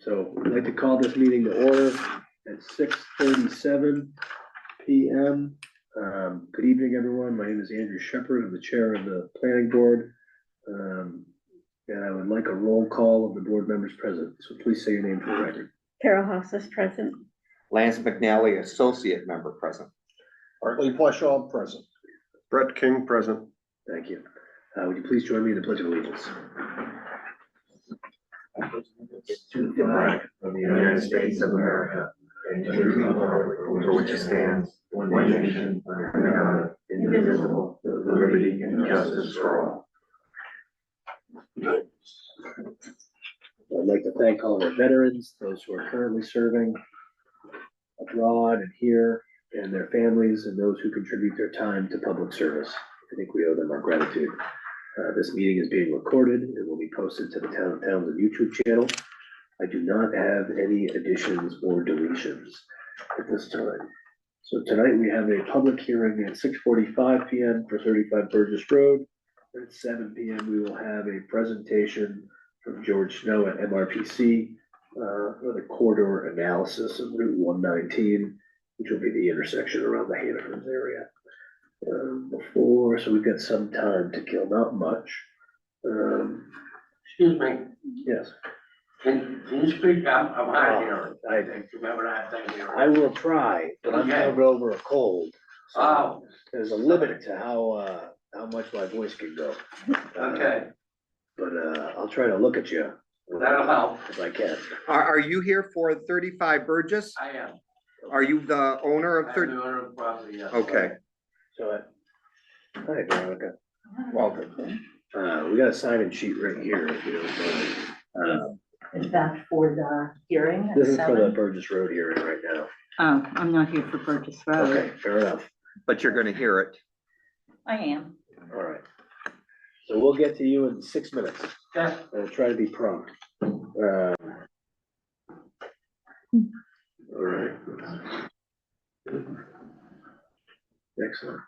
So I'd like to call this meeting to order at 6:37 PM. Good evening, everyone. My name is Andrew Shepherd. I'm the chair of the planning board. And I would like a roll call of the board members present. So please say your name for the record. Carol Haas is present. Lance McNally, associate member present. Hartley Fleshaw, present. Brett King, present. Thank you. Would you please join me in the Pledge of Allegiance? To the flag of the United States of America and to the republic for which it stands, one nation, under God, indivisible, with liberty and justice for all. I'd like to thank all of our veterans, those who are currently serving abroad and here, and their families, and those who contribute their time to public service. I think we owe them our gratitude. This meeting is being recorded and will be posted to the Town of Townsend YouTube channel. I do not have any additions or deletions at this time. So tonight we have a public hearing at 6:45 PM for 35 Burgess Road. At 7 PM, we will have a presentation from George Snow at MRPC for the corridor analysis of Route 119, which will be the intersection around the Hannaford's area. So we've got some time to kill, not much. Excuse me, Yes, can you speak up? I'm hard of hearing. I Remember that thing here? I will try, but I'm Okay. coming over a cold. So Oh, there's a limit to how much my voice can go. okay, But I'll try to look at you that'll help. if I can. Are you here for 35 Burgess? I am. Are you the owner of I'm 30? the owner of the property, yes. Okay, So, hi Veronica, welcome. We got a sign-in sheet right here, if you don't mind. Is that for the hearing? at This is for the 7? Burgess Road hearing right now. Oh, I'm not here for Burgess Road. Okay, fair enough. but you're gonna hear it. I am. All right. So we'll get to you in 6 minutes. Okay. I'll try to be prompt. All right. Excellent.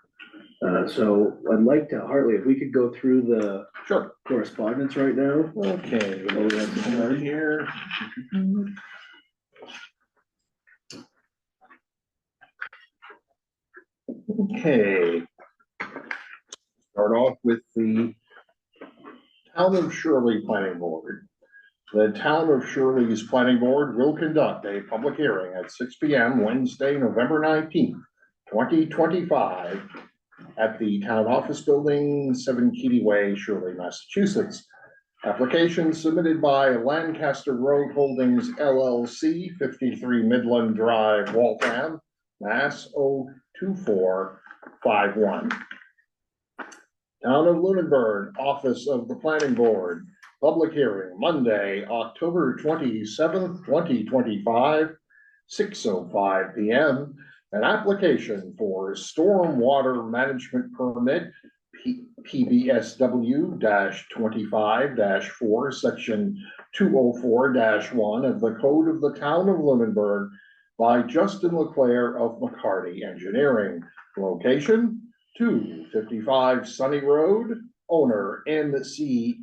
So I'd like to, Hartley, if we could go through the Sure. correspondence right now. Okay, Oh, we have some time. here. Okay. Start off with the Town of Shirley Planning Board. The Town of Shirley's Planning Board will conduct a public hearing at 6 PM Wednesday, November 19th, 2025 at the Town Office Building, 7 Keady Way, Shirley, Massachusetts. Application submitted by Lancaster Road Holdings LLC, 53 Midland Drive, Waltham, Mass. 02451. Town of Lunenburg, Office of the Planning Board, public hearing Monday, October 27th, 2025, 6:05 PM. An application for stormwater management permit, PBSW 25-4, section 204-1 of the Code of the Town of Lunenburg by Justin Leclerc of McCarty Engineering. Location 255 Sunny Road, owner NCSW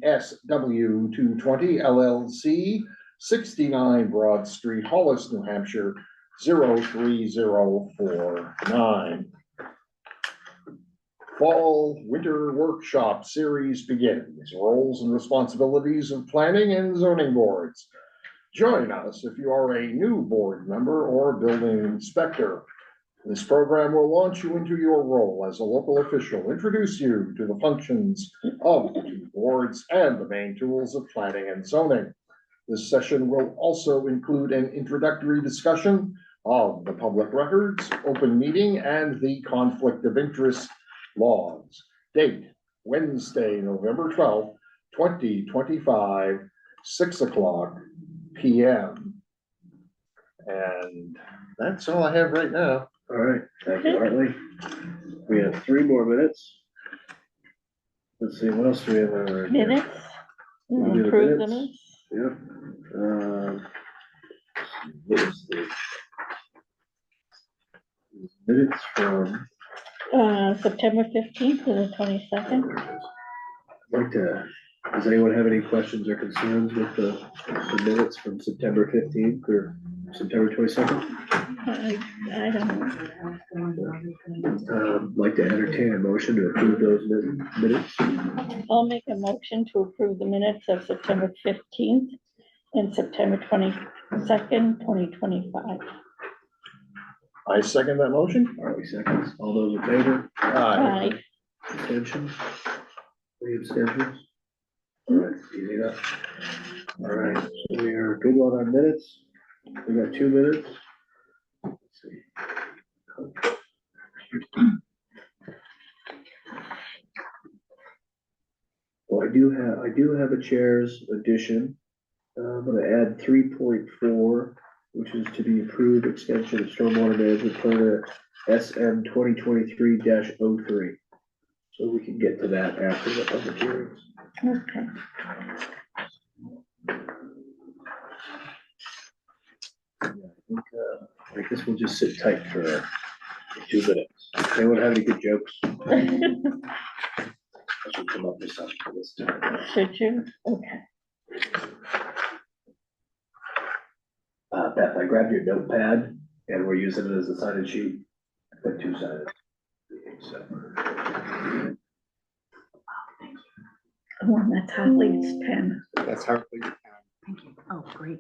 220 LLC, 69 Broad Street, Hollis, New Hampshire, 03049. Fall Winter Workshop Series begins. Roles and responsibilities of planning and zoning boards. Join us if you are a new board member or building inspector. This program will launch you into your role as a local official, introduce you to the functions of the two boards and the main tools of planning and zoning. This session will also include an introductory discussion of the public records, open meeting, and the conflict of interest laws. Date, Wednesday, November 12th, 2025, 6:00 PM. And that's all I have right now. All right, thank you, Hartley. We have 3 more minutes. Let's see, what else do we have on our? Minutes? We do the Approve the minutes? minutes? Yep. What's the minutes from? September 15th to the 22nd. I'd like to Does anyone have any questions or concerns with the minutes from September 15th or September 22nd? I don't know. Like to entertain a motion to approve those minutes. I'll make a motion to approve the minutes of September 15th and September 22nd, 2025. I second that motion. Harley seconds. All those in favor? Aye. Aye. Abstentions? Any abstentions? All right, easy enough. All right, so we are good on our minutes. We got 2 minutes. Let's see. Well, I do have a chair's addition. I'm gonna add 3.4, which is to be approved extension of stormwater management plan SM 2023-03. So we can get to that after the public hearings. Okay. I guess we'll just sit tight for 2 minutes. Anyone have any good jokes? I should come up with something for this time. Should you? Okay. Beth, I grabbed your notepad and we're using it as a sign-in sheet. I've got 2 sided. So, Oh, and that's Holly's pen. That's hardly. Thank you. Oh, great.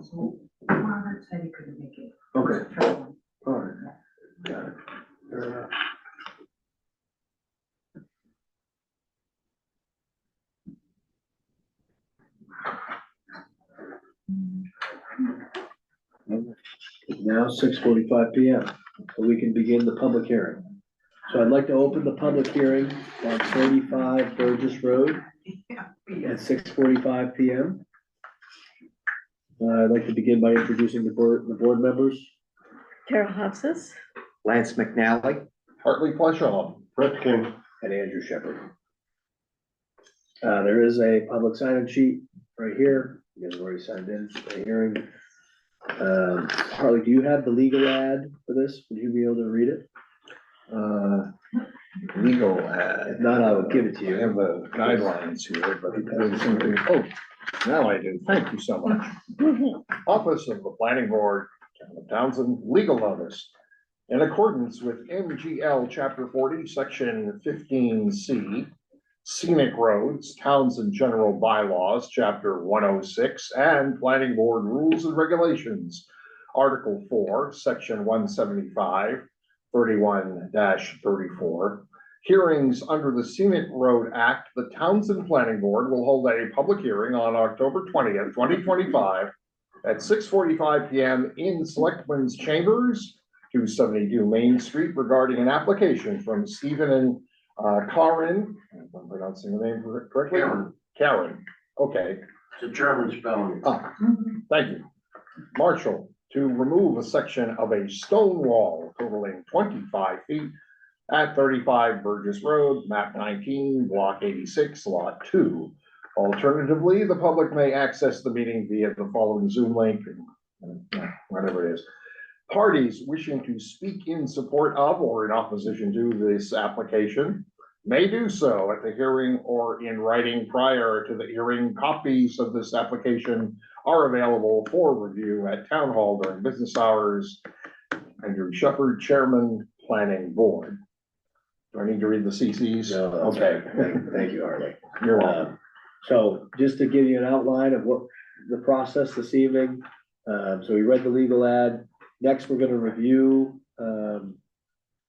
So Robert said he couldn't make it. okay, all right, got it. Fair enough. It's now 6:45 PM, so we can begin the public hearing. So I'd like to open the public hearing on 35 Burgess Road at 6:45 PM. I'd like to begin by introducing the board members. Carol Hofstas. Lance McNally. Hartley Fleischaw. Brett King. And Andrew Shepherd. There is a public sign-in sheet right here. You guys have already signed in for the hearing. Harley, do you have the legal ad for this? Would you be able to read it? Legal ad. If not, I will give it to I you. have the guidelines here, but there's something, oh, now I do. Thank you so much. Office of the Planning Board, Town of Townsend, legal notice. In accordance with MGL Chapter 40, Section 15C, Scenic Roads, Townsend General Bylaws, Chapter 106, and Planning Board Rules and Regulations, Article 4, Section 175, 31-34. Hearings under the Scenic Road Act, the Townsend Planning Board will hold a public hearing on October 20th, 2025 at 6:45 PM in Selectmen's Chambers, 272 Main Street, regarding an application from Stephen and Karen, if I'm pronouncing the name correctly. Karen, okay. It's a German spelling. Ah, thank you. Marshall, to remove a section of a stone wall totaling 25 feet at 35 Burgess Road, map 19, block 86, lot 2. Alternatively, the public may access the meeting via the following Zoom link, and whatever it is. Parties wishing to speak in support of or in opposition to this application may do so at the hearing or in writing prior to the hearing. Copies of this application are available for review at Town Hall during business hours. Andrew Shepherd, Chairman, Planning Board. Do I need to read the CCs? No, that's Okay. right. Thank you, Harley. You're welcome. So just to give you an outline of what the process this evening, so we read the legal ad. Next, we're gonna review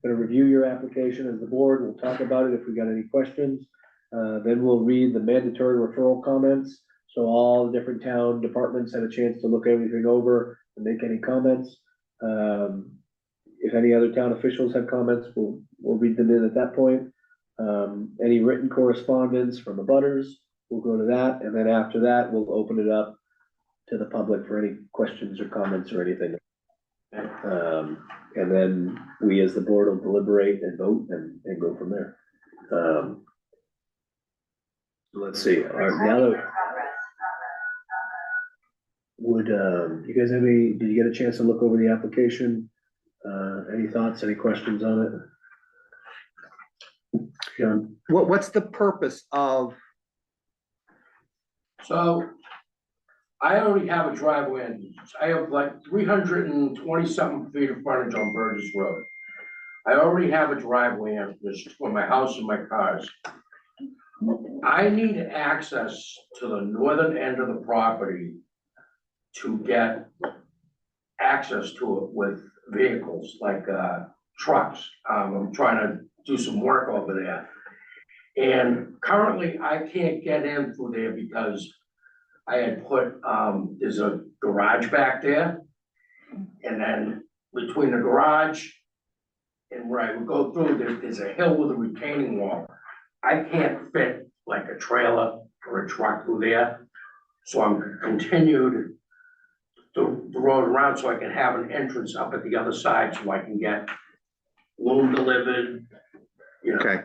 your application as the board. We'll talk about it if we got any questions. Then we'll read the mandatory referral comments. So all the different town departments had a chance to look everything over and make any comments. if any other town officials have comments, we'll read them in at that point. Any written correspondence from the butters, we'll go to that, and then after that, we'll open it up to the public for any questions or comments or anything. And then we as the board will deliberate and vote and go from there. Let's see, now that. Would, you guys have did you get a chance to look over the application? Any thoughts, any questions on it? John? What's the purpose of, So I already have a driveway entrance. I have like 320-something feet of frontage on Burgess Road. I already have a driveway entrance for my house and my cars. I need access to the northern end of the property to get access to it with vehicles like trucks. I'm trying to do some work over there. And currently I can't get in through there because I had put, there's a garage back there. And then between the garage and where I would go through, there's a hill with a retaining wall. I can't fit like a trailer or a truck through there. So I'm continued the road around so I can have an entrance up at the other side so I can get loom delivered, you know. okay,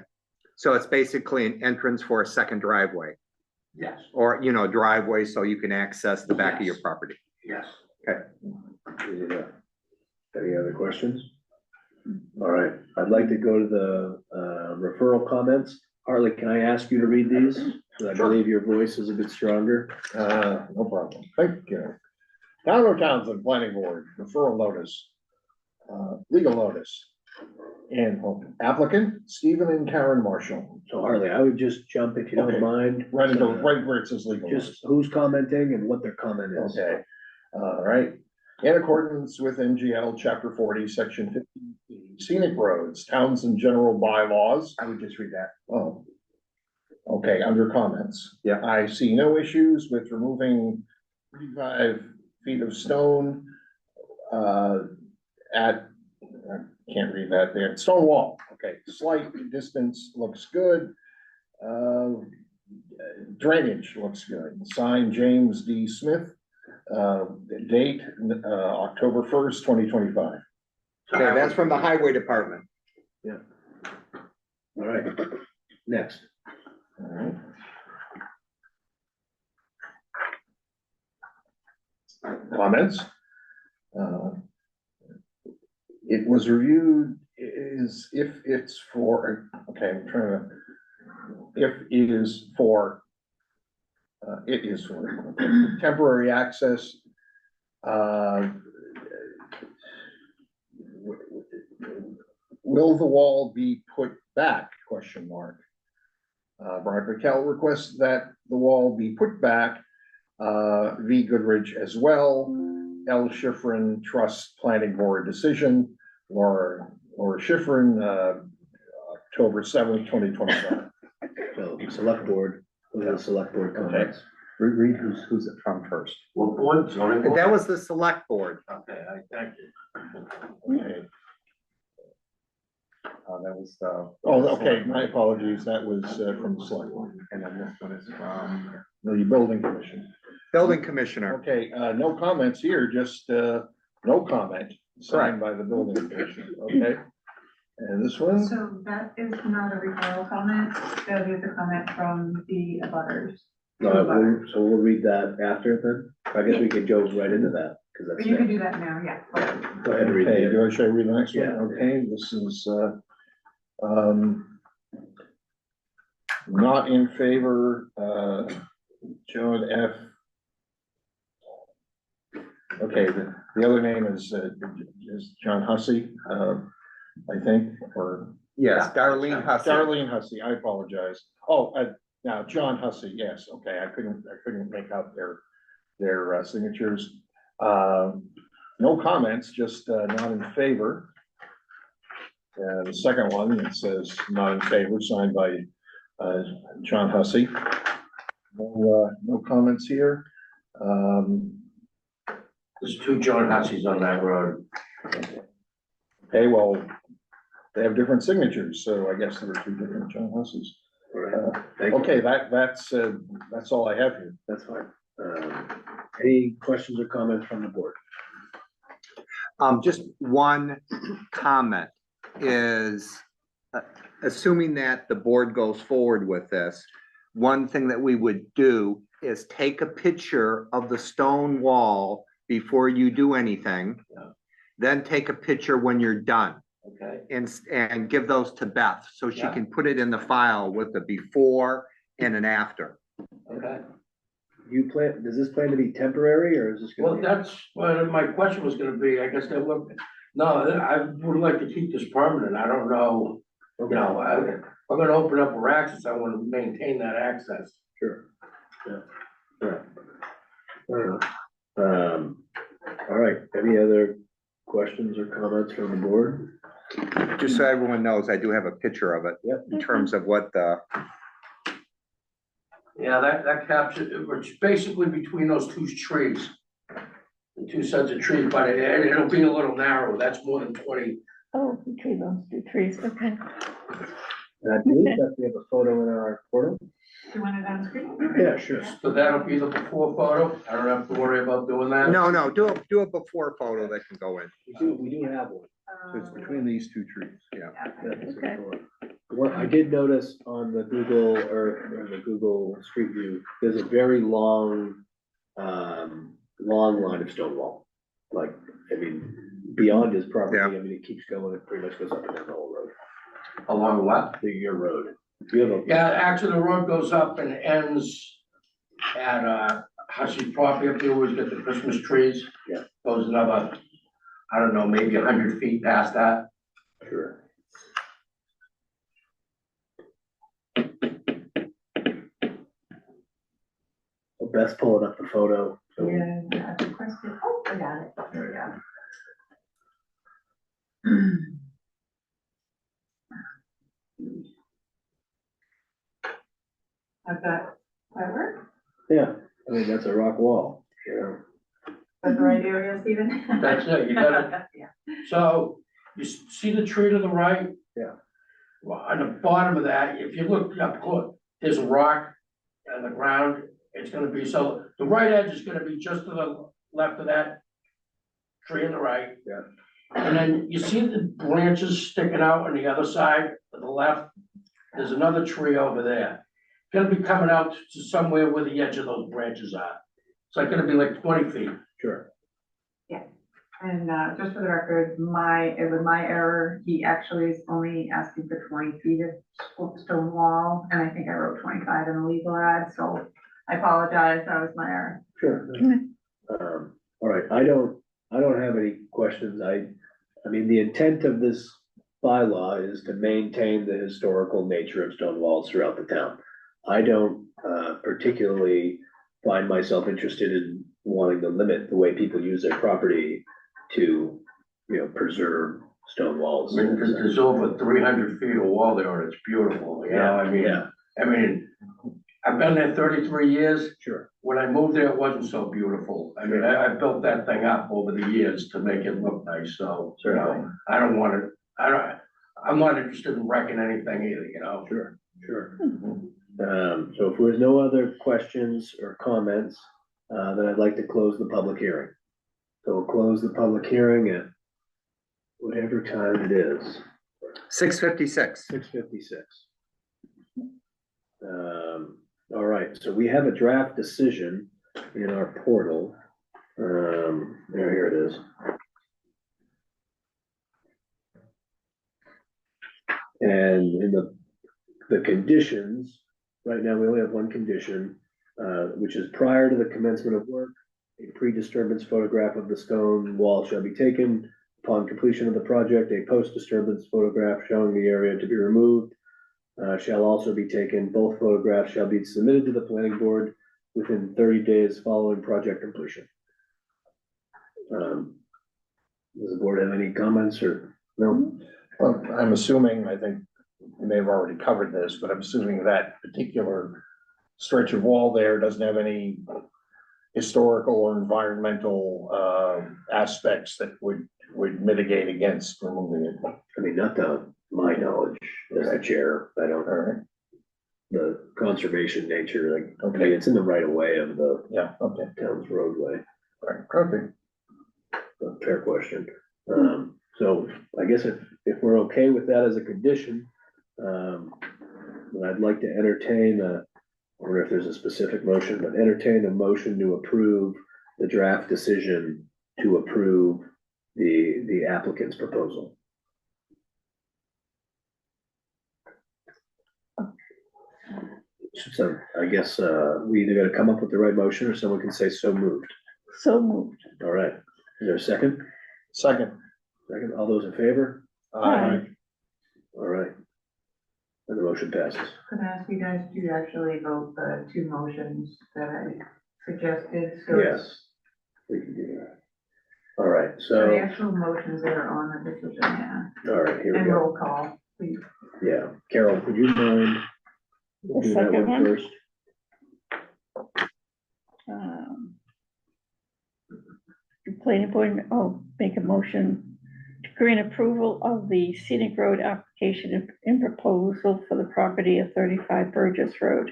so it's basically an entrance for a second driveway, Yes, or, driveway so you can access the back of your Yes. property. yes. Any other questions? All right, I'd like to go to the referral comments. Harley, can I ask you to read these? Because I believe your voice is a bit stronger. No problem. Thank you. Town of Townsend Planning Board, referral notice, legal notice. And applicant, Stephen and Karen Marshall. So Harley, I would just jump, if you Okay. don't mind. Right into, right where it says legal Just notice. who's commenting and what their comment is. Okay, all right. In accordance with MGL Chapter 40, Section 15, scenic roads, Townsend general bylaws. I would just read that. Oh. Okay, under comments. Yeah. I see no issues with removing 35 feet of stone at, I can't read that there, stone wall. Okay, slight distance looks good. Drainage looks good. Signed James D. Smith. Date, October 1st, 2025. Okay, that's from the highway department. All right, next. All right. Comments? It was reviewed is if it's for, okay, I'm trying to, if it is for, it is for temporary access. Will the wall be put back, question mark? Brian Raquel requests that the wall be put back, V. Goodrich as well, L. Schifrin Trust Planning Board decision, Laura Schifrin, October 7th, 2025. So select board, who are the select board comments? Read who's it from first. What board, zoning board? That was the select board. Okay, I thank you. Okay. That was, Oh, okay, my apologies, that was from the select board, and then this one is from the building commission. building commissioner. Okay, no comments here, just, no comment, signed by the building commission, okay? And this one, So that is not a referral comment, that is a comment from the abutters. So we'll read that after then. I guess we could go right into that, because But that's. you can do that now, yeah. Go ahead and read okay, it. should I read the next one? Yeah. Okay, this is, not in favor, John F. Okay, the other name is John Hussey, I think, or Yes, Darlene Hussey. Darlene Hussey, I apologize. Oh, now, John Hussey, yes, okay, I couldn't make out their signatures. No comments, just not in favor. The second one, it says not in favor, signed by John Hussey. No comments here. There's two John Husseys on that road. Hey, well, they have different signatures, so I guess there were two different John Husses. All right, thank you. Okay, that's all I have here. That's fine. Any questions or comments from the board? Just one comment is, assuming that the board goes forward with this, one thing that we would do is take a picture of the stone wall before you do anything. Yeah. Then take a picture when you're done Okay, and give those to Beth, so she Yeah. can put it in the file with the before and an after. okay. You plan, does this plan to be temporary or is this Well, gonna be? that's what my question was gonna be. I guess that would, no, I would like to keep this permanent. I don't know. You know, I'm gonna open up for access. I wanna maintain that access. Sure. Yeah. All right. All right, any other questions or comments from the board? Just so everyone knows, I do have a picture of it. Yep. In terms of what the, Yeah, that captures, it's basically between those two trees. The two sets of trees, but it'll be a little narrow. That's more than 20. Oh, between those two trees, okay. And I believe that we have a photo in our portal. Do you want it on screen? Yeah, sure. So that'll be the before photo. I don't have to worry about doing that. no, do a before photo that can go in. We do have one. So it's between these two trees. Yeah. Okay. What I did notice on the Google or the Google Street View, there's a very long line of stone wall. Like, I mean, beyond his property, Yeah. I mean, it keeps going, it pretty much goes up and down the whole road, Along what? your road. You have a, Yeah, actually, the road goes up and ends at, Hussey's property up there, where he's got the Christmas trees. Yeah. Goes another, I don't know, maybe 100 feet past that. sure. Well, Beth's pulling up the photo. So Yeah, I have a question. Oh, I got it. There we go. How's that work? Yeah, I mean, that's a rock wall, you know. That's the right area, Stephen? That's it, you got it. Yeah. So, you see the tree to the right? Yeah. Well, on the bottom of that, if you look up close, there's a rock on the ground. It's gonna be, so the right edge is gonna be just to the left of that tree on the right. Yeah. And then you see the branches sticking out on the other side to the left? There's another tree over there. It's gonna be coming out to somewhere where the edge of those branches are. It's like gonna be like 20 feet. Sure. And, just for the record, it was my error. He actually is only asking for 20 feet of stone wall, and I think I wrote 25 in the legal ad, so I apologize. That was my error. Sure. All right, I don't have any questions. I mean, the intent of this bylaw is to maintain the historical nature of stone walls throughout the town. I don't particularly find myself interested in wanting to limit the way people use their property to, you know, preserve stone walls. I mean, there's over 300 feet of wall there, and it's beautiful, you know, I mean, Yeah, I mean, I've been there 33 years. sure, When I moved there, it wasn't so beautiful. I mean, I built that thing up over the years to make it look nice, so, you know, I don't want to, I'm not interested in wrecking anything either, you know? sure, sure. So if there's no other questions or comments, then I'd like to close the public hearing. So we'll close the public hearing at whatever time it is, 6:56. 6:56. All right, so we have a draft decision in our portal. Here it is. And in the conditions, right now, we only have one condition, which is prior to the commencement of work, a pre-disturbance photograph of the stone wall shall be taken. Upon completion of the project, a post-disturbance photograph showing the area to be removed shall also be taken. Both photographs shall be submitted to the planning board within 30 days following project completion. Does the board have any comments or no? Well, I'm assuming, I think you may have already covered this, but I'm assuming that particular stretch of wall there doesn't have any historical or environmental aspects that would would mitigate against removing it. I mean, not to my knowledge, as the chair, I don't, All right, the conservation nature, like, I mean, okay, it's in the right of way of the yeah, okay, town's roadway. all right, perfect. A fair question. So I guess if we're okay with that as a condition, then I'd like to entertain I wonder if there's a specific motion, but entertain a motion to approve the draft decision to approve the applicant's proposal. So I guess, we either gotta come up with the right motion or someone can say so moved. So moved. All right, is there a second? Second. Second, all those in favor? Aye. All right. And the motion passes. Could I ask you guys to actually vote the two motions that I suggested? So Yes, we can do that. All right, So the so, actual motions that are on the decision, yeah, all right, here we and go. roll call, please. Yeah, Carol, would you mind? The doing that second one? first? The planning board, make a motion to grant approval of the scenic road application and proposal for the property of 35 Burgess Road.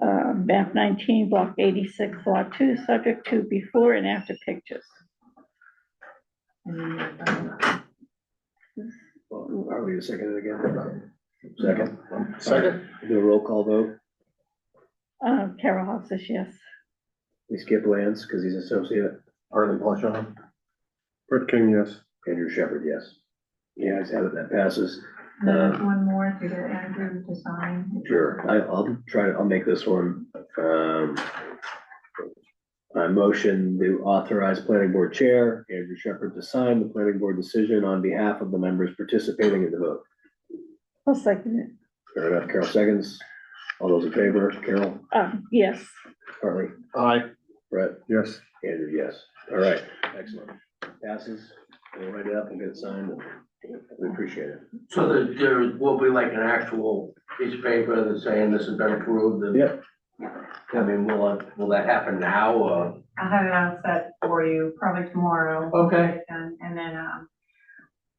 Map 19, block 86, lot 2, subject to before and after pictures. And Well, are we a second again? Second, Second? do a roll call vote. Carol Hoff says yes. We skip Lance because he's associate. Harley Blanchard. Brett King, yes. Andrew Shepherd, yes. Yeah, I have it, that passes. then one more to get Andrew to sign. Sure, I'll make this one. I motion to authorize planning board chair Andrew Shepherd to sign the planning board decision on behalf of the members participating in the vote. I'll second it. Fair enough, Carol seconds. All those in favor, Carol, Yes. Harley, Aye. Brett, Yes. Andrew, yes. All right, excellent. Passes. We'll write it up and get it signed. We appreciate it. So there will be like an actual piece of paper that's saying this has been approved and. Yep. I mean, will that happen now or? I'll have it on set for you probably tomorrow. Okay. And then,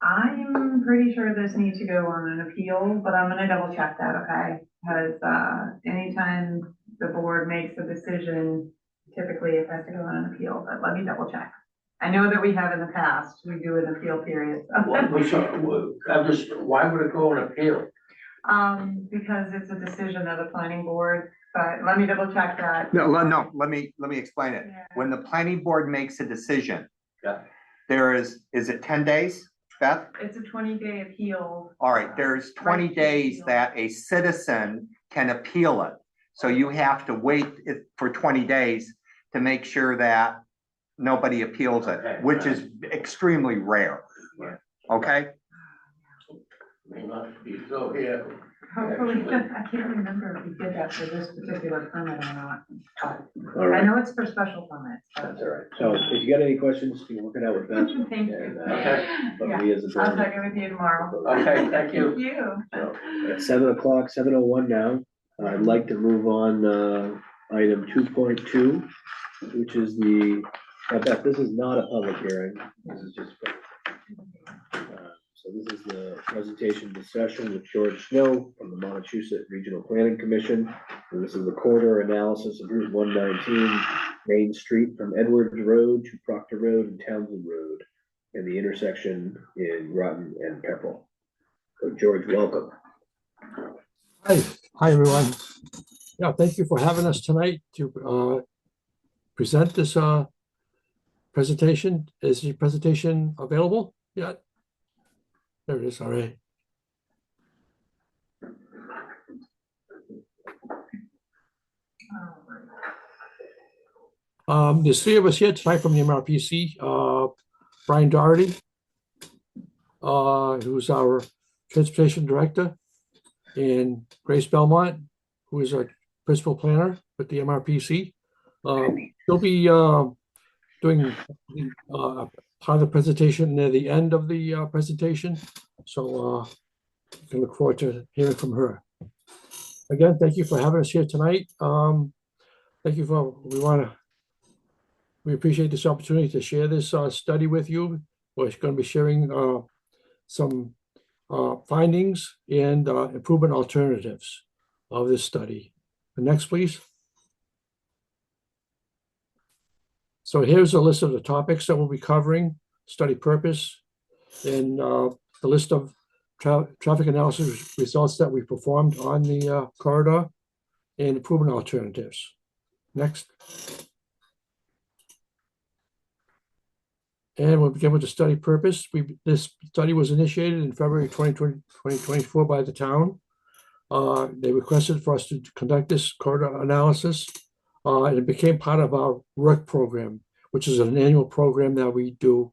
I'm pretty sure this needs to go on an appeal, but I'm gonna double check that, okay? Because, anytime the board makes a decision, typically it has to go on an appeal, but let me double check. I know that we have in the past, we do an appeal period. Why would it go on appeal? Because it's a decision of the planning board, but let me double check that. No, let me explain it. Yeah. When the planning board makes a decision. Yeah. There is it 10 days, Beth? It's a 20-day appeal. All right, there's 20 Right. days that a citizen can appeal it. So you have to wait for 20 days to make sure that nobody appeals it, which is extremely rare. Okay? May not be so here. Hopefully, I can't remember if we did that for this particular permit or not. All I right, know it's for special permits. that's all right. So if you got any questions, you can work it out with Beth. Thank you. And, Okay. But Yeah, we as a I'll board. check in with you tomorrow. Okay, thank you. Thank you. So, at 7:00, 7:01 now, I'd like to move on, item 2.2, which is Beth, this is not a public hearing, this is just. So this is the presentation discussion with George Snow from the Montechusett Regional Planning Commission. And this is the corridor analysis of Route 119, Main Street from Edwards Road to Proctor Road and Townsend Road, and the intersection in Groton and Pepperell. So George, welcome. Hi, everyone. Yeah, thank you for having us tonight to present this presentation. Is the presentation available yet? There it is, all right. There's three of us here tonight from the MRPC. Brian Doherty, who's our transportation director, and Grace Belmont, who is our principal planner with the MRPC. She'll be doing part of the presentation near the end of the presentation. So you can look forward to hearing from her. Again, thank you for having us here tonight. Thank you we appreciate this opportunity to share this study with you We're going to be sharing some findings and improvement alternatives of this study. The next, please. So here's a list of the topics that we'll be covering, study purpose, and the list of traffic analysis results that we performed on the corridor and improvement alternatives. Next. And we'll begin with the study purpose. This study was initiated in February 2024 by the town. They requested for us to conduct this corridor analysis, and it became part of our work program, which is an annual program that we do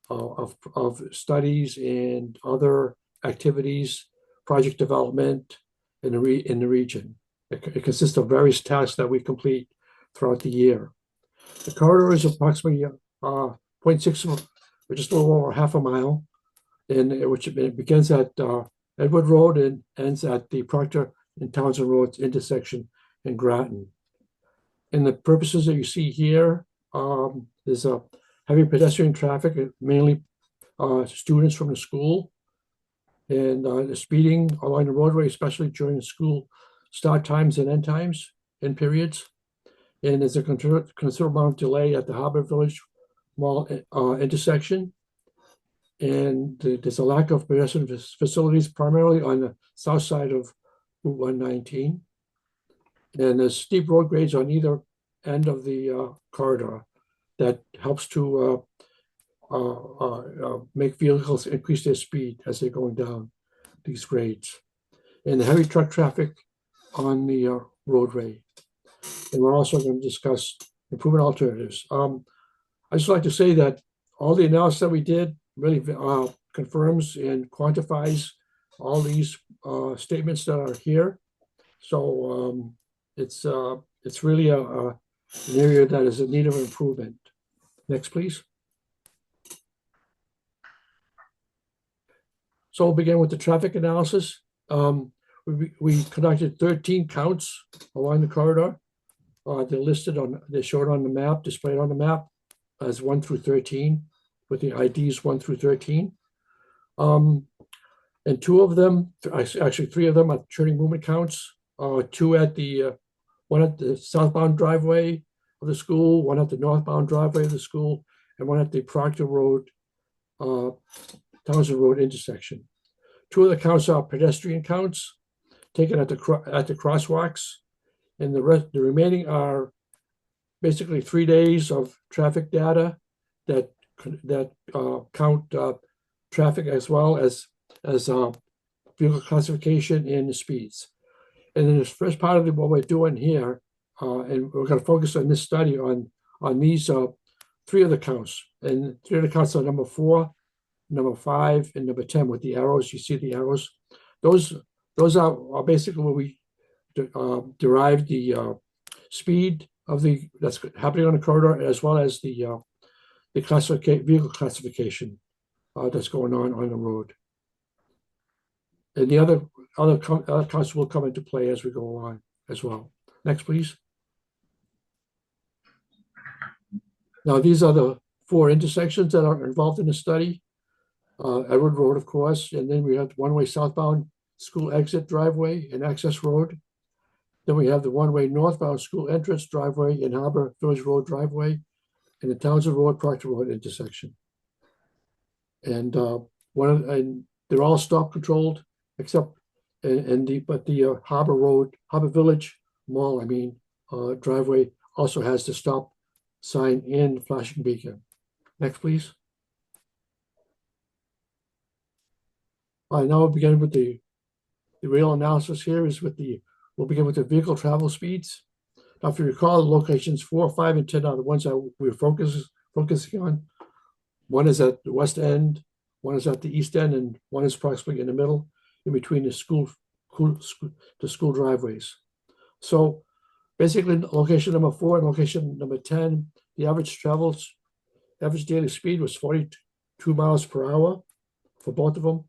of studies and other activities, project development in the region. It consists of various tasks that we complete throughout the year. The corridor is approximately 0.6, just a little over half a mile, which it begins at Edward Road and ends at the Proctor and Townsend Roads intersection in Groton. And the purposes that you see here is heavy pedestrian traffic, mainly students from the school, and the speeding along the roadway, especially during school start times and end times and periods. And there's a considerable amount of delay at the Harbor Village Mall intersection. And there's a lack of pedestrian facilities, primarily on the south side of Route 119. And there's steep road grades on either end of the corridor that helps to make vehicles increase their speed as they're going down these grades. And the heavy truck traffic on the roadway. And we're also going to discuss improvement alternatives. I just like to say that all the analysis that we did really confirms and quantifies all these statements that are here. So it's really an area that is in need of improvement. Next, please. So we'll begin with the traffic analysis. We conducted 13 counts along the corridor. They're showed on the map, displayed on the map as 1 through 13, with the IDs 1 through 13. And 2 of them, actually 3 of them are turning movement counts. 2 at one at the southbound driveway of the school, 1 at the northbound driveway of the school, and 1 at the Proctor Road, Townsend Road intersection. 2 of the counts are pedestrian counts taken at the crosswalks, and the remaining are basically 3 days of traffic data that count traffic as well as vehicle classification and the speeds. And in this first part of what we're doing here, and we're going to focus on this study on these 3 of the counts, and 3 of the counts are number 4, number 5, and number 10 with the arrows. You see the arrows. Those are basically where we derive the speed of that's happening on the corridor, as well as the vehicle classification that's going on the road. And the other counts will come into play as we go along as well. Next, please. Now, these are the 4 intersections that are involved in the study. Edward Road, of course, and then we have the one-way southbound school exit driveway and access road. Then we have the one-way northbound school entrance driveway and Harbor Village Road driveway, and the Townsend Road, Proctor Road intersection. And they're all stop controlled, except the Harbor Village Mall, driveway also has the stop sign and flashing beacon. Next, please. Now we'll begin with the real analysis here we'll begin with the vehicle travel speeds. Now, if you recall, the locations 4, 5, and 10 are the ones that we're focusing on. 1 is at the west end, 1 is at the east end, and 1 is approximately in the middle, in between the school driveways. So basically, location number 4 and location number 10, the average daily speed was 42 miles per hour for both of them.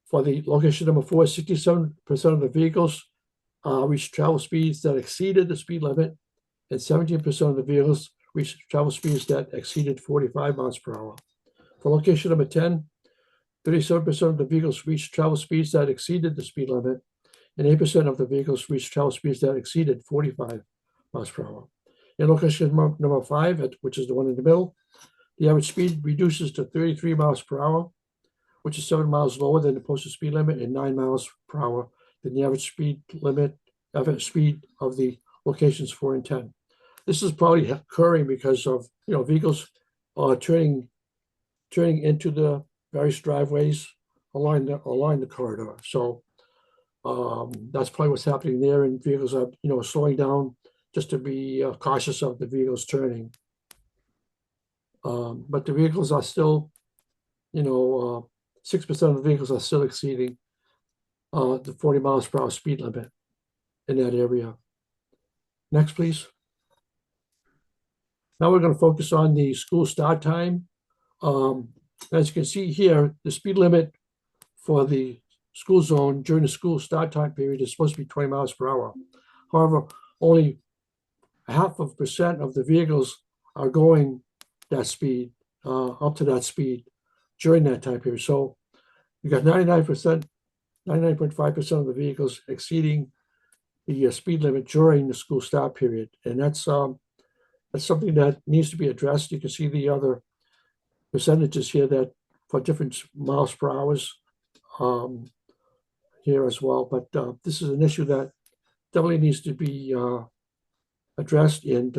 For the location number 4, 67% of the vehicles reached travel speeds that exceeded the speed limit, and 17% of the vehicles reached travel speeds that exceeded 45 miles per hour. For location number 10, 37% of the vehicles reached travel speeds that exceeded the speed limit, and 8% of the vehicles reached travel speeds that exceeded 45 miles per hour. In location number 5, which is the one in the middle, the average speed reduces to 33 miles per hour, which is 7 miles lower than the posted speed limit and 9 miles per hour than the average speed of the locations 4 and 10. This is probably occurring because of, vehicles turning into the various driveways along the corridor. So that's probably what's happening there, and vehicles are, slowing down just to be cautious of the vehicles turning. But the vehicles are still, 6% of the vehicles are still exceeding the 40 miles per hour speed limit in that area. Next, please. Now we're going to focus on the school start time. As you can see here, the speed limit for the school zone during the school start time period is supposed to be 20 miles per hour. However, only 0.5% of the vehicles are going that speed, up to that speed during that time period. So you got 99.5% of the vehicles exceeding the speed limit during the school start period. And that's something that needs to be addressed. You can see the other percentages here that for different miles per hours here as well. But this is an issue that definitely needs to be addressed, and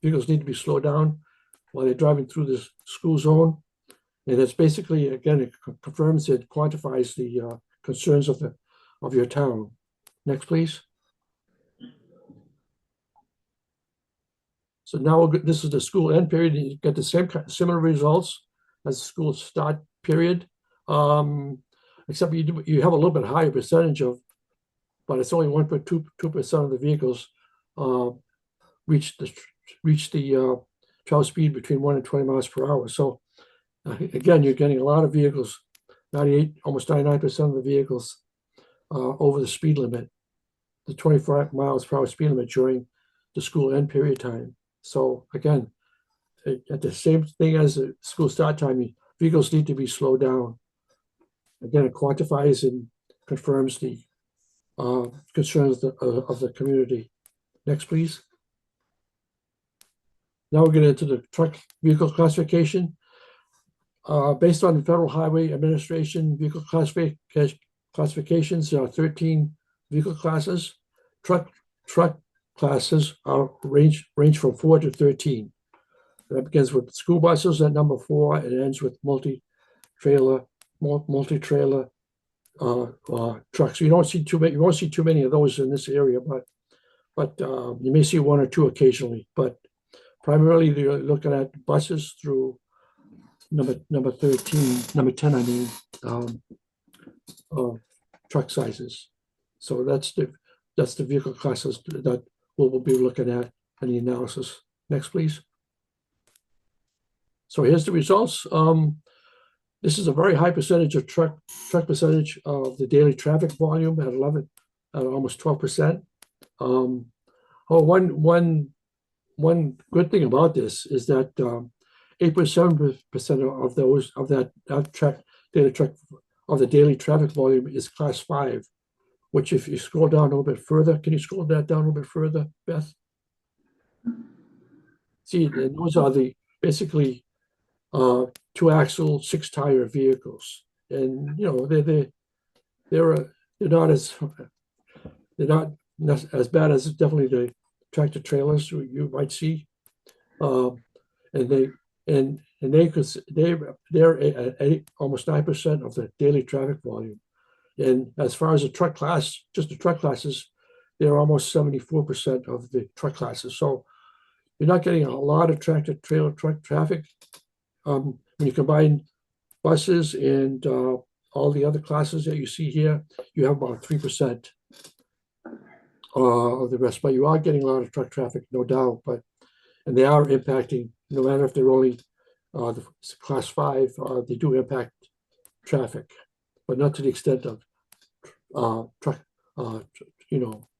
vehicles need to be slowed down while they're driving through the school zone. And it's basically, again, it confirms, it quantifies the concerns of your town. Next, please. So now this is the school end period. You get the similar results as the school start period, except you have a little bit higher percentage of, but it's only 1.2% of the vehicles reach the travel speed between 1 and 20 miles per hour. So again, you're getting a lot of vehicles, almost 99% of the vehicles over the speed limit, the 25 miles per hour speed limit during the school end period time. So again, at the same thing as the school start time, vehicles need to be slowed down. Again, it quantifies and confirms the concerns of the community. Next, please. Now we're getting into the truck vehicle classification. Based on the Federal Highway Administration vehicle classifications, there are 13 vehicle classes. Truck classes are range from 4 to 13. That begins with school buses at number 4 and ends with multi-trailer trucks. You won't see too many of those in this area, but you may see 1 or 2 occasionally. But primarily, they're looking at buses through number 10. I mean, truck sizes. So that's the vehicle classes that we'll be looking at in the analysis. Next, please. So here's the results. This is a very high percentage of truck percentage of the daily traffic volume at almost 12%. One good thing about this is that 8.7% of the daily traffic volume is class 5, which if you scroll down a little bit further, can you scroll that down a little bit further, Beth? See, those are basically 2-axle, 6-tire vehicles, and they're not as bad as definitely the tractor trailers you might see, and they're at almost 9% of the daily traffic volume. And as far as the truck class, just the truck classes, they're almost 74% of the truck classes. So you're not getting a lot of tractor trailer truck traffic. When you combine buses and all the other classes that you see here, you have about 3% of the rest. But you are getting a lot of truck traffic, no doubt. And they are impacting, no matter if they're only the class 5, they do impact traffic, but not to the extent of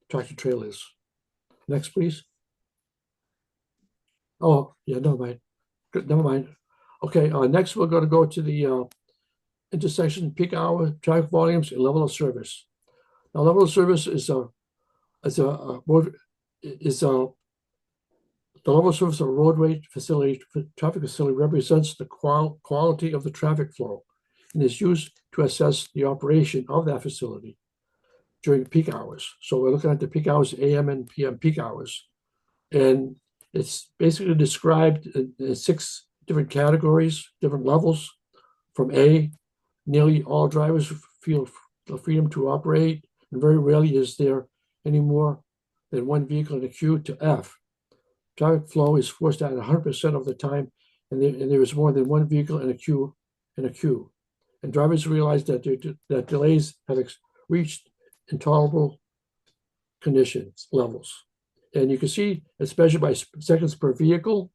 tractor trailers. Next, please. Oh, yeah, never mind. Good, never mind. Okay, next we're gonna go to the intersection peak hour, traffic volumes, and level of service. Now, level of service is a road, is a the level of service of a roadway facility, traffic facility represents the quality of the traffic flow and is used to assess the operation of that facility during peak hours. So we're looking at the peak hours, AM and PM peak hours. And it's basically described in 6 different categories, different levels. From A, nearly all drivers feel the freedom to operate, and very rarely is there any more than one vehicle in a queue, to F. Traffic flow is forced out 100% of the time, and there is more than one vehicle in a queue. And drivers realize that that delays have reached intolerable conditions levels. And you can see it's measured by seconds per vehicle.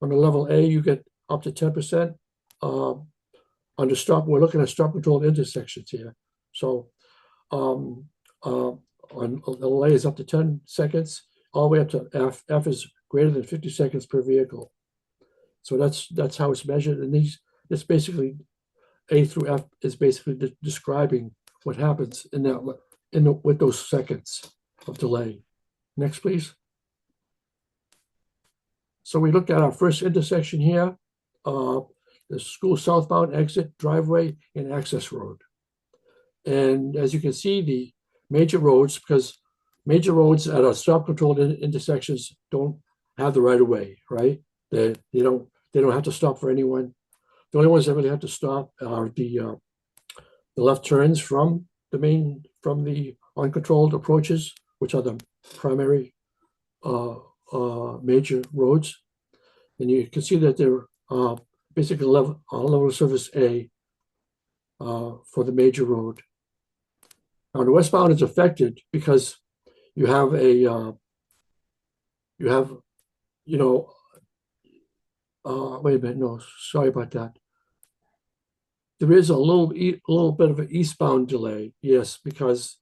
On the level A, you get up to 10%. On the stop, we're looking at stop controlled intersections here. So on level A is up to 10 seconds, all the way up to F. F is greater than 50 seconds per vehicle. So that's how it's measured. And this basically, A through F is basically describing what happens with those seconds of delay. Next, please. So we looked at our first intersection here, the school southbound exit, driveway, and access road. And as you can see, the major roads, because major roads at our stop controlled intersections don't have the right of way, right? They don't have to stop for anyone. The only ones that really have to stop are the left turns from the uncontrolled approaches, which are the primary major roads. And you can see that they're basically level of service A for the major road. Now the westbound is affected because you have wait a minute, no, sorry about that. There is a little bit of an eastbound delay, yes, because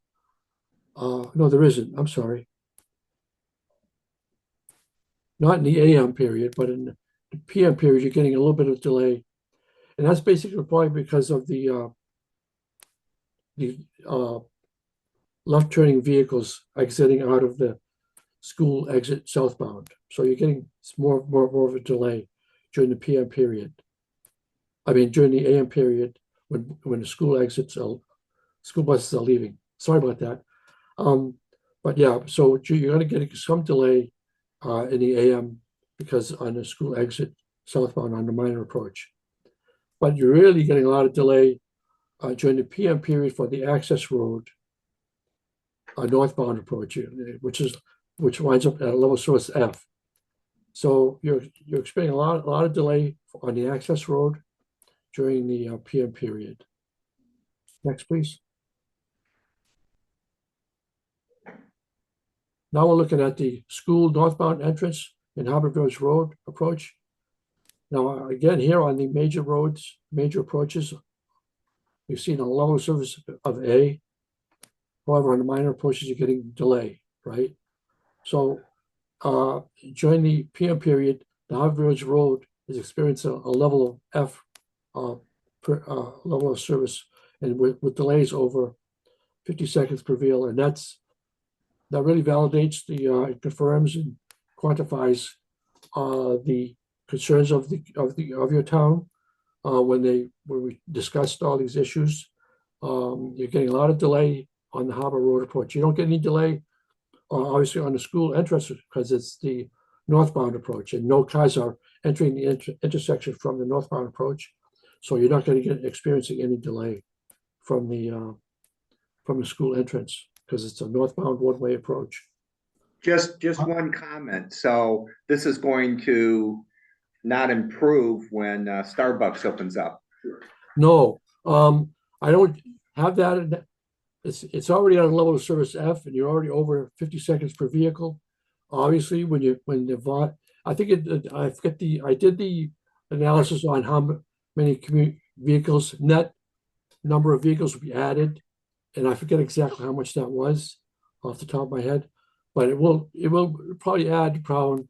no, there isn't. I'm sorry. Not in the AM period, but in the PM period, you're getting a little bit of delay, and that's basically probably because of the left turning vehicles exiting out of the school exit southbound. So you're getting more of a delay during the PM period. I mean, during the AM period, when the school buses are leaving. Sorry about that. But yeah, so you're going to get some delay in the AM because on the school exit southbound on the minor approach. But you're really getting a lot of delay during the PM period for the access road northbound approach, which winds up at a level source F. So you're experiencing a lot of delay on the access road during the PM period. Next, please. Now we're looking at the school northbound entrance in Harbor Village Road approach. Now, again, here on the major roads, major approaches, we've seen a level of service of A. However, on the minor approaches, you're getting delay, right? So during the PM period, the Harbor Village Road is experiencing a level of F level of service, and with delays over 50 seconds per vehicle, and that really validates it confirms and quantifies the concerns of your town when we discussed all these issues. You're getting a lot of delay on the Harbor Road approach. You don't get any delay, obviously, on the school entrance because it's the northbound approach, and no cars are entering the intersection from the northbound approach. So you're not going to get experiencing any delay from the school entrance because it's a northbound one-way approach. Just one comment. So this is going to not improve when Starbucks opens up. No, I don't have that. It's already on a level of service F, and you're already over 50 seconds per vehicle. Obviously, I did the analysis on how many vehicles, net number of vehicles will be added, and I forget exactly how much that was off the top of my head, but it will probably add around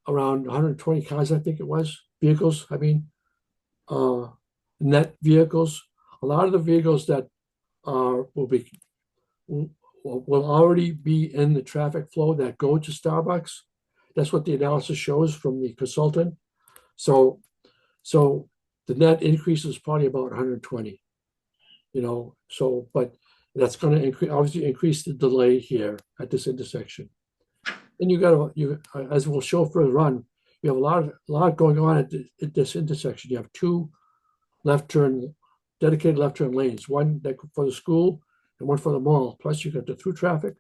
around 120 cars, I think it was, vehicles, I mean, net vehicles. A lot of the vehicles that will already be in the traffic flow that go to Starbucks. That's what the analysis shows from the consultant. So the net increase is probably about 120. But that's going to obviously increase the delay here at this intersection. And as we'll show further on, you have a lot going on at this intersection. You have two dedicated left turn lanes, one for the school and one for the mall. Plus you got the through traffic,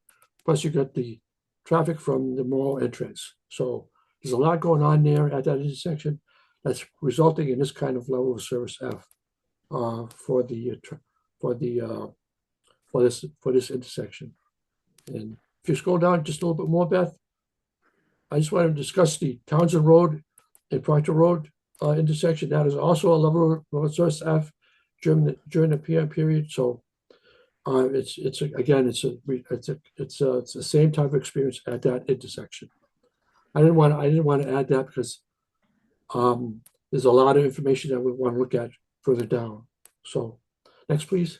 plus you got the traffic from the mall entrance. So there's a lot going on there at that intersection that's resulting in this kind of level of service F for this intersection. And if you scroll down just a little bit more, Beth, I just want to discuss the Townsend Road and Proctor Road intersection. That is also a level of service F during the PM period. So it's the same type of experience at that intersection. I didn't want to add that because there's a lot of information that we want to look at further down. So next, please.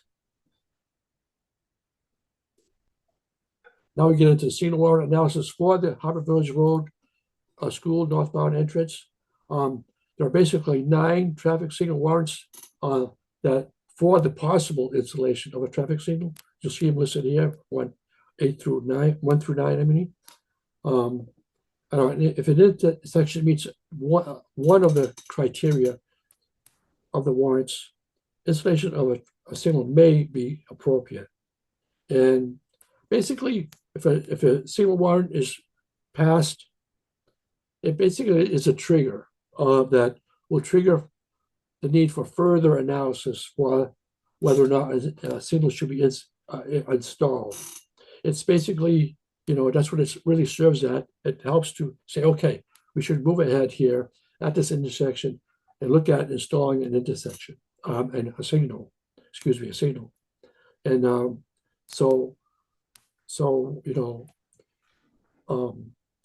Now we get into the signal warrant analysis for the Harvard Village Road School northbound entrance. There are basically 9 traffic signal warrants that for the possible installation of a traffic signal. You'll see them listed here, 1 through 9. If an intersection meets one of the criteria of the warrants, installation of a signal may be appropriate. And basically, if a signal warrant is passed, it basically is a trigger that will trigger the need for further analysis for whether or not a signal should be installed. It's basically, that's what it really serves at. It helps to say, okay, we should move ahead here at this intersection and look at installing an intersection and a signal. And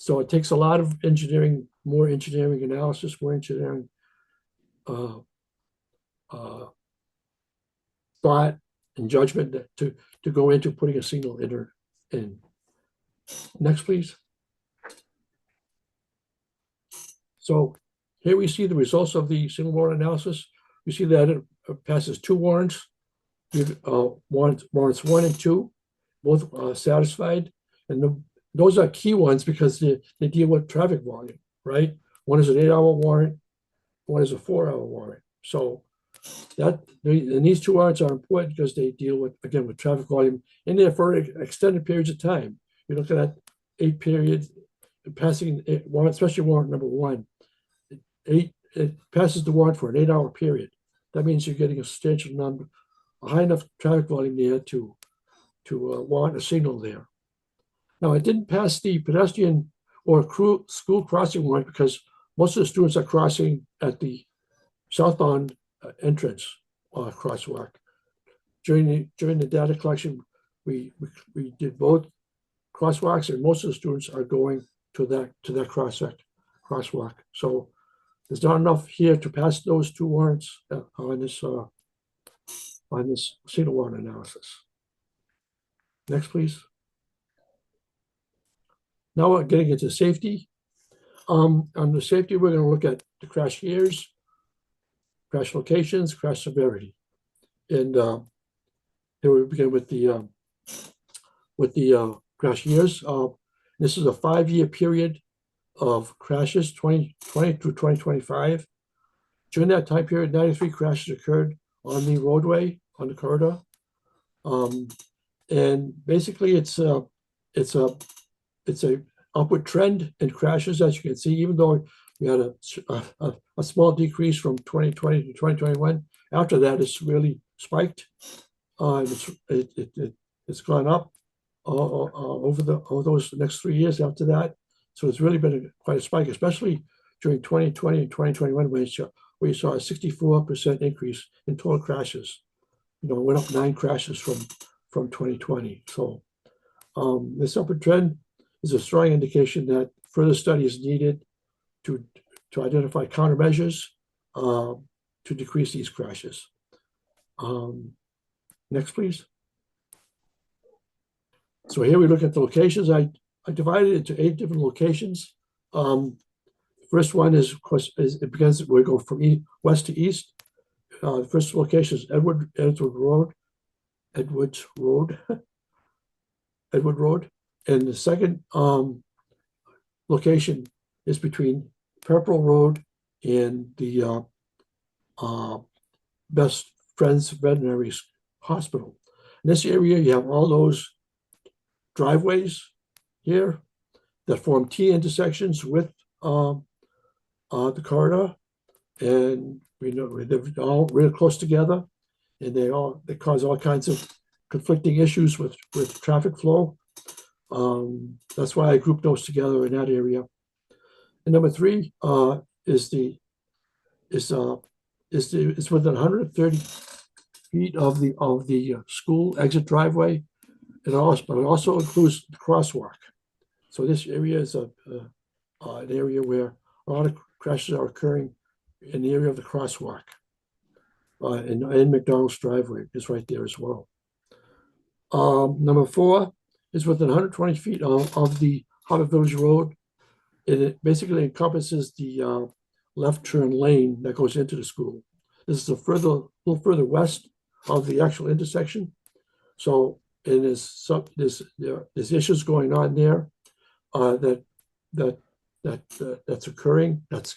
so it takes a lot of more engineering analysis, more engineering thought and judgment to go into putting a signal in. Next, please. So here we see the results of the signal warrant analysis. You see that it passes 2 warrants. Warrants 1 and 2, both satisfied. And those are key ones because they deal with traffic volume, right? One is an 8-hour warrant, one is a 4-hour warrant. So and these 2 warrants are important because they deal with traffic volume in there for extended periods of time. You're looking at 8 periods, passing warrant, especially warrant number 1. It passes the warrant for an 8-hour period. That means you're getting a substantial number, a high enough traffic volume there to warrant a signal there. Now, it didn't pass the pedestrian or school crossing warrant because most of the students are crossing at the southbound entrance crosswalk. During the data collection, we did both crosswalks, and most of the students are going to that crosswalk. So there's not enough here to pass those 2 warrants on this signal warrant analysis. Next, please. Now we're getting into safety. On the safety, we're going to look at the crash years, crash locations, crash severity. And here we begin with the crash years. This is a 5-year period of crashes, 2020 through 2025. During that time period, 93 crashes occurred on the roadway, on the corridor. And basically it's a upward trend in crashes, as you can see, even though we had a small decrease from 2020 to 2021. After that, it's really spiked. It's gone up over those next 3 years after that. So it's really been quite a spike, especially during 2020 and 2021, where you saw a 64% increase in total crashes. It went up 9 crashes from 2020. So this upward trend is a strong indication that further study is needed to identify countermeasures to decrease these crashes. Next, please. So here we look at the locations. I divided it into 8 different locations. First one is, of course, because we go from west to east. The first location is Edward Road, and the second location is between Purple Road and the Best Friends Veterinary Hospital. In this area, you have all those driveways here that form T intersections with the corridor, and we know they're all real close together, and they cause all kinds of conflicting issues with traffic flow. That's why I grouped those together in that area. And number 3 is within 130 feet of the school exit driveway. But it also includes the crosswalk. So this area is an area where a lot of crashes are occurring in the area of the crosswalk. And McDonald's driveway is right there as well. Number 4 is within 120 feet of the Harvard Village Road. And it basically encompasses the left turn lane that goes into the school. This is a little further west of the actual intersection. So there's issues going on there that's occurring. That's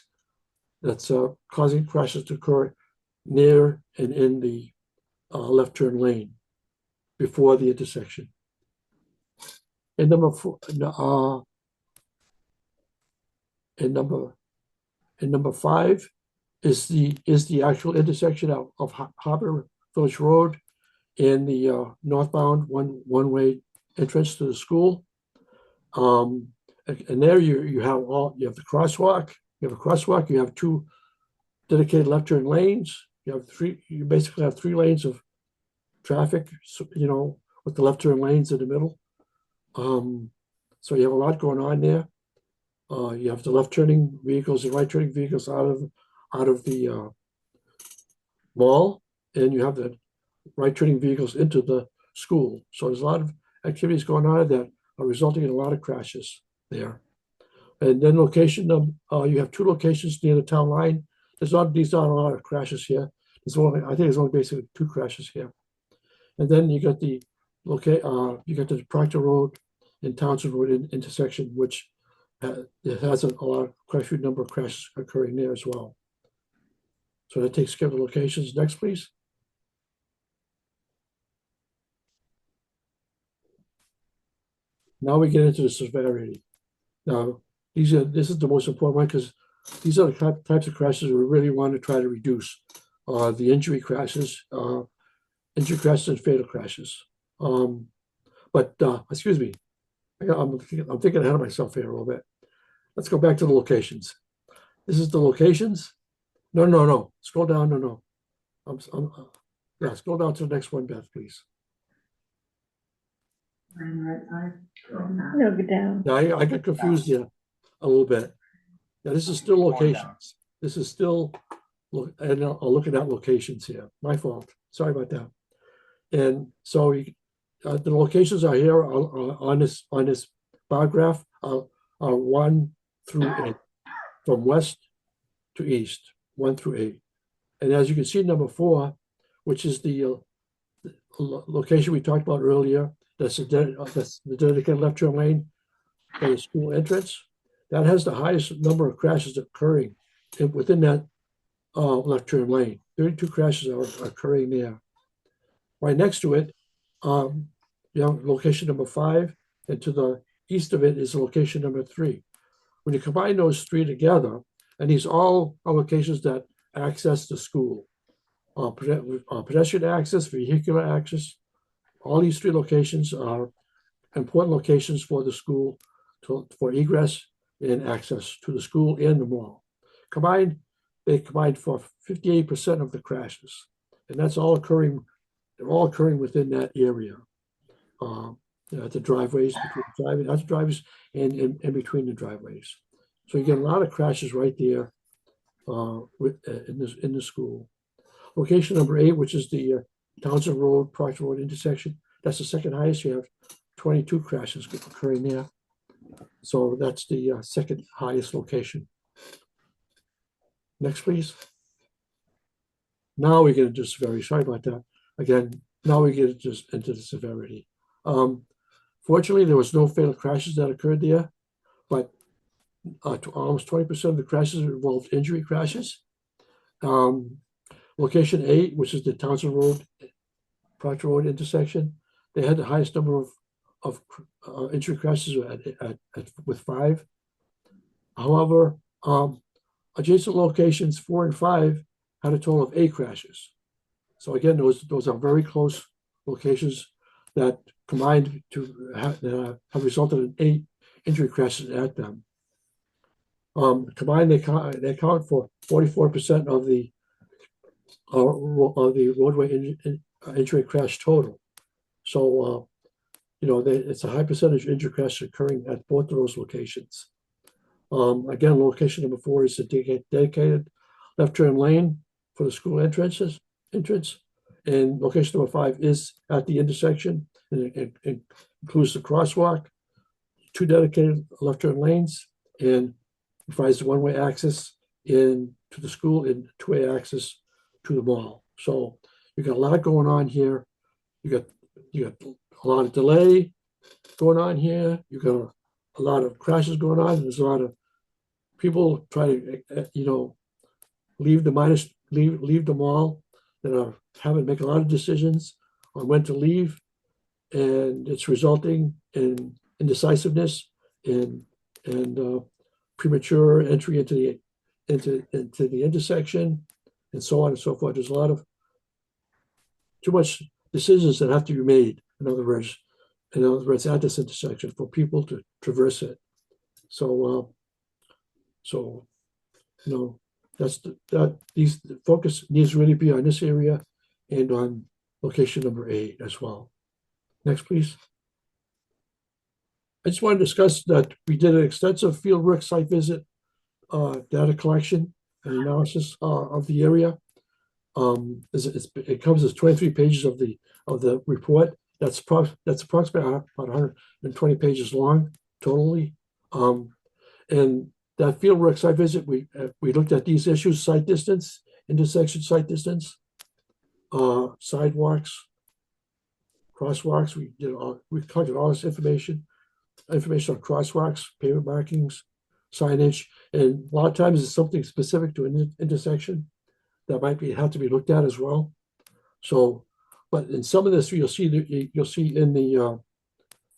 causing crashes to occur near and in the left turn lane before the intersection. And number 5 is the actual intersection of Harbor Village Road and the northbound one-way entrance to the school. And there you have the crosswalk. You have a crosswalk. You have 2 dedicated left turn lanes. You basically have 3 lanes of traffic, with the left turn lanes in the middle. So you have a lot going on there. You have the left turning vehicles and right turning vehicles out of the mall, and you have the right turning vehicles into the school. So there's a lot of activities going on that are resulting in a lot of crashes there. And then you have 2 locations near the town line. These aren't a lot of crashes here. I think there's only basically 2 crashes here. And then you got the Proctor Road and Townsend Road intersection, which it has quite a few number of crashes occurring there as well. So that takes care of the locations. Next, please. Now we get into the severity. Now, this is the most important one because these are the types of crashes we really want to try to reduce. The injury crashes and fatal crashes. Excuse me, I'm thinking ahead of myself here a little bit. Let's go back to the locations. This is the locations. No. Scroll down. No. Scroll down to the next one, Beth, please. On the right side. No, go down. Now I got confused here a little bit. Now this is still locations. This is still looking at locations here. My fault. Sorry about that. And so the locations are here on this bar graph are 1 through 8, from west to east, 1 through 8. And as you can see, number 4, which is the location we talked about earlier, that's the dedicated left turn lane for the school entrance. That has the highest number of crashes occurring within that left turn lane. 32 crashes are occurring there. Right next to it, you have location number 5, and to the east of it is location number 3. When you combine those 3 together, and these all are locations that access the school, pedestrian access, vehicular access, all these 3 locations are important locations for the school for egress and access to the school and the mall. They combined for 58% of the crashes, and that's all occurring. They're all occurring within that area. The driveways, between driveways and in between the driveways. So you get a lot of crashes right there in the school. Location number 8, which is the Townsend Road, Proctor Road intersection. That's the second highest. You have 22 crashes occurring there. So that's the second highest location. Next, please. Now we get into severity. Sorry about that. Again, now we get into the severity. Fortunately, there was no fatal crashes that occurred there, but almost 20% of the crashes involved injury crashes. Location 8, which is the Townsend Road, Proctor Road intersection, they had the highest number of injury crashes with 5. However, adjacent locations 4 and 5 had a total of 8 crashes. So again, those are very close locations that combined to have resulted in 8 injury crashes at them. Combined, they account for 44% of the roadway injury crash total. So, it's a high percentage of injury crashes occurring at both of those locations. Again, location number 4 is a dedicated left turn lane for the school entrance, and location number 5 is at the intersection, and it includes the crosswalk, 2 dedicated left turn lanes, and provides one-way access to the school and 2-way access to the mall. So you got a lot going on here. You got a lot of delay going on here. You got a lot of crashes going on. There's a lot of people trying to, leave the mall that are having to make a lot of decisions on when to leave, and it's resulting in indecisiveness and premature entry into the intersection, and so on and so forth. There's a lot of too much decisions that have to be made. In other words, at this intersection for people to traverse it. So, the focus needs to really be on this area and on location number 8 as well. Next, please. I just want to discuss that we did an extensive fieldwork site visit, data collection and analysis of the area. It comes as 23 pages of the report. That's approximately about 120 pages long totally. And that fieldwork site visit, we looked at these issues: site distance, intersection site distance, sidewalks, crosswalks. We collected all this information on crosswalks, pavement markings, signage, and a lot of times it's something specific to an intersection that might have to be looked at as well. So, but in some of this, you'll see in the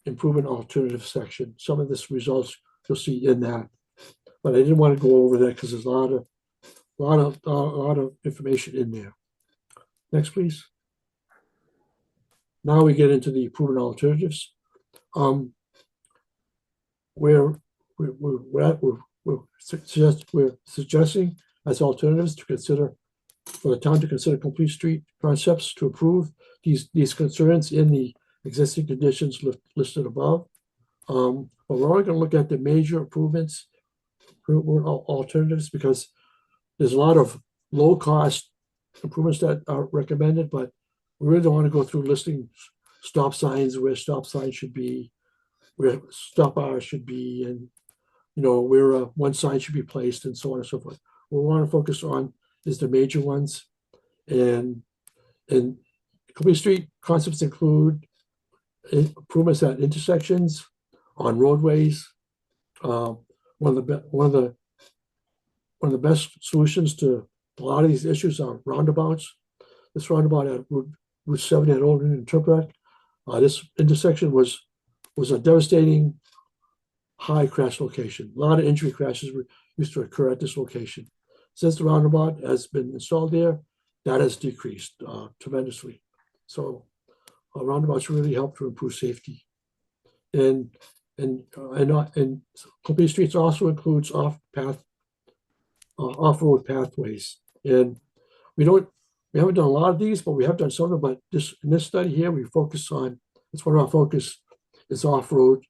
improvement alternative section, some of this results you'll see in that. But I didn't want to go over that because there's a lot of information in there. Next, please. Now we get into the improvement alternatives. We're suggesting as alternatives to consider, for the town to consider complete street concepts to approve these concerns in the existing conditions listed above. But we're only going to look at the major improvements alternatives because there's a lot of low cost improvements that are recommended, but we really don't want to go through listing stop signs, where stop signs should be, where stop bars should be, and where one sign should be placed, and so on and so forth. What we want to focus on is the major ones, and complete street concepts include improvements at intersections, on roadways. One of the best solutions to a lot of these issues are roundabouts. This roundabout at Route 7 at Old Union Turnpike, this intersection was a devastating high crash location. A lot of injury crashes used to occur at this location. Since the roundabout has been installed there, that has decreased tremendously. So roundabouts really help to improve safety. And complete streets also includes off-road pathways. And we haven't done a lot of these, but we have done some of them. But in this study here, we focus on, it's one of our focus is off-road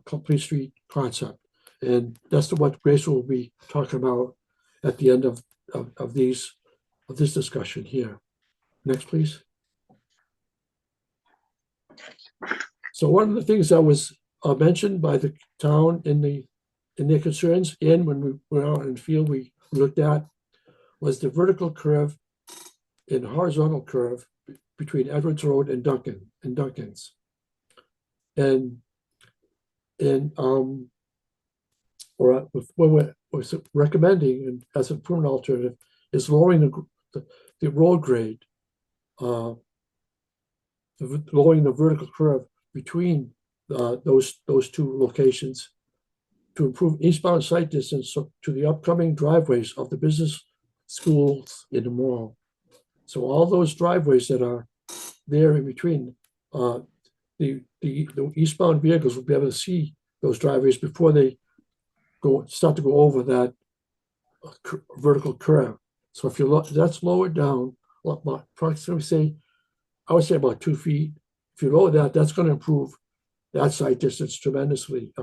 complete street concept. And that's what Grace will be talking about at the end of this discussion here. Next, please. So one of the things that was mentioned by the town in their concerns, and when we went out in the field, we looked at, was the vertical curve and horizontal curve between Edwards Road and Duncan's. And or what we're recommending, and as a proven alternative, is lowering the road grade, lowering the vertical curve between those two locations to improve eastbound sight distance to the upcoming driveways of the business, schools, in the mall. So all those driveways that are there in between, the eastbound vehicles will be able to see those driveways before they start to go over that vertical curve. So if you look, that's lowered down, approximately, I would say about 2 feet. If you lower that, that's going to improve that sight distance tremendously.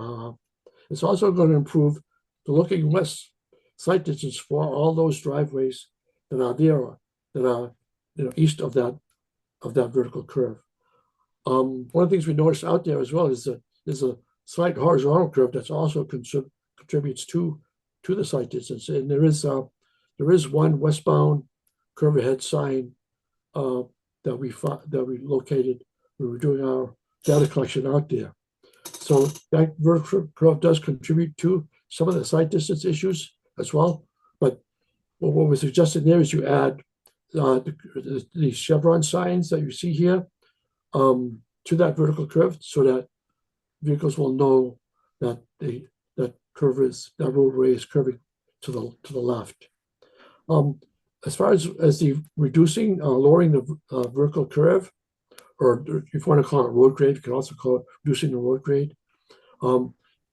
It's also going to improve the looking west sight distance for all those driveways that are there, that are east of that vertical curve. One of the things we noticed out there as well is a slight horizontal curve that's also contributes to the sight distance. And there is one westbound curve ahead sign that we located when we were doing our data collection out there. So that vertical curve does contribute to some of the sight distance issues as well. But what we're suggesting there is you add the chevron signs that you see here to that vertical curve, so that vehicles will know that that roadway is curving to the left. As far as the lowering the vertical curve, or if you want to call it road grade, you can also call it reducing the road grade.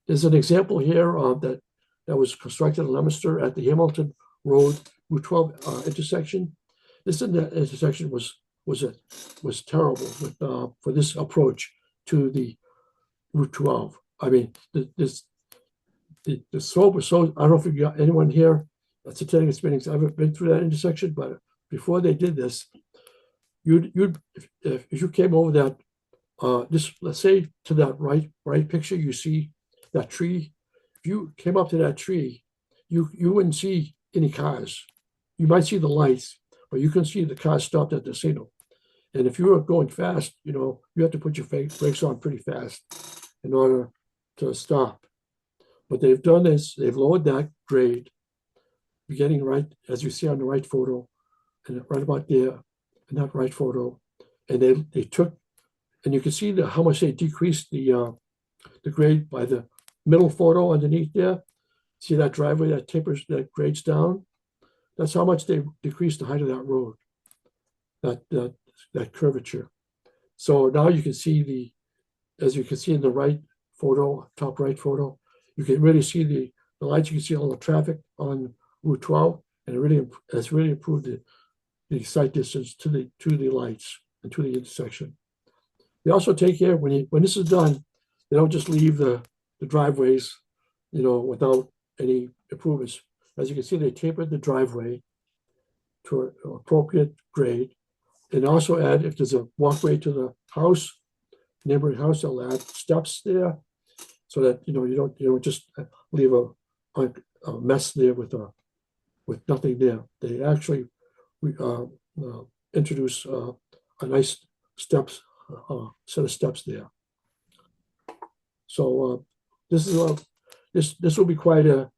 There's an example here that was constructed in Leominster at the Hamilton Road Route 12 intersection. This intersection was terrible for this approach to the Route 12. I mean, the slope was so, I don't know if you got anyone here that's attending this meeting, I've ever been through that intersection, but before they did this, if you came over that, let's say to that right picture, you see that tree. If you came up to that tree, you wouldn't see any cars. You might see the lights, but you can see the cars stopped at the signal. And if you were going fast, you have to put your brakes on pretty fast in order to stop. What they've done is they've lowered that grade, beginning right, as you see on the right photo, and right about there, in that right photo. And they took, and you can see how much they decreased the grade by the middle photo underneath there. See that driveway that grades down? That's how much they decreased the height of that road, that curvature. So now you can see as you can see in the right photo, top right photo, you can really see the lights. You can see all the traffic on Route 12, and it has really improved the sight distance to the lights and to the intersection. They also take care when this is done, they don't just leave the driveways, without any improvements. As you can see, they tapered the driveway to an appropriate grade, and also add, if there's a walkway to the house, neighboring house, they'll add steps there, so that you don't just leave a mess there with nothing there. They actually introduce a nice set of steps there. So this will be quite there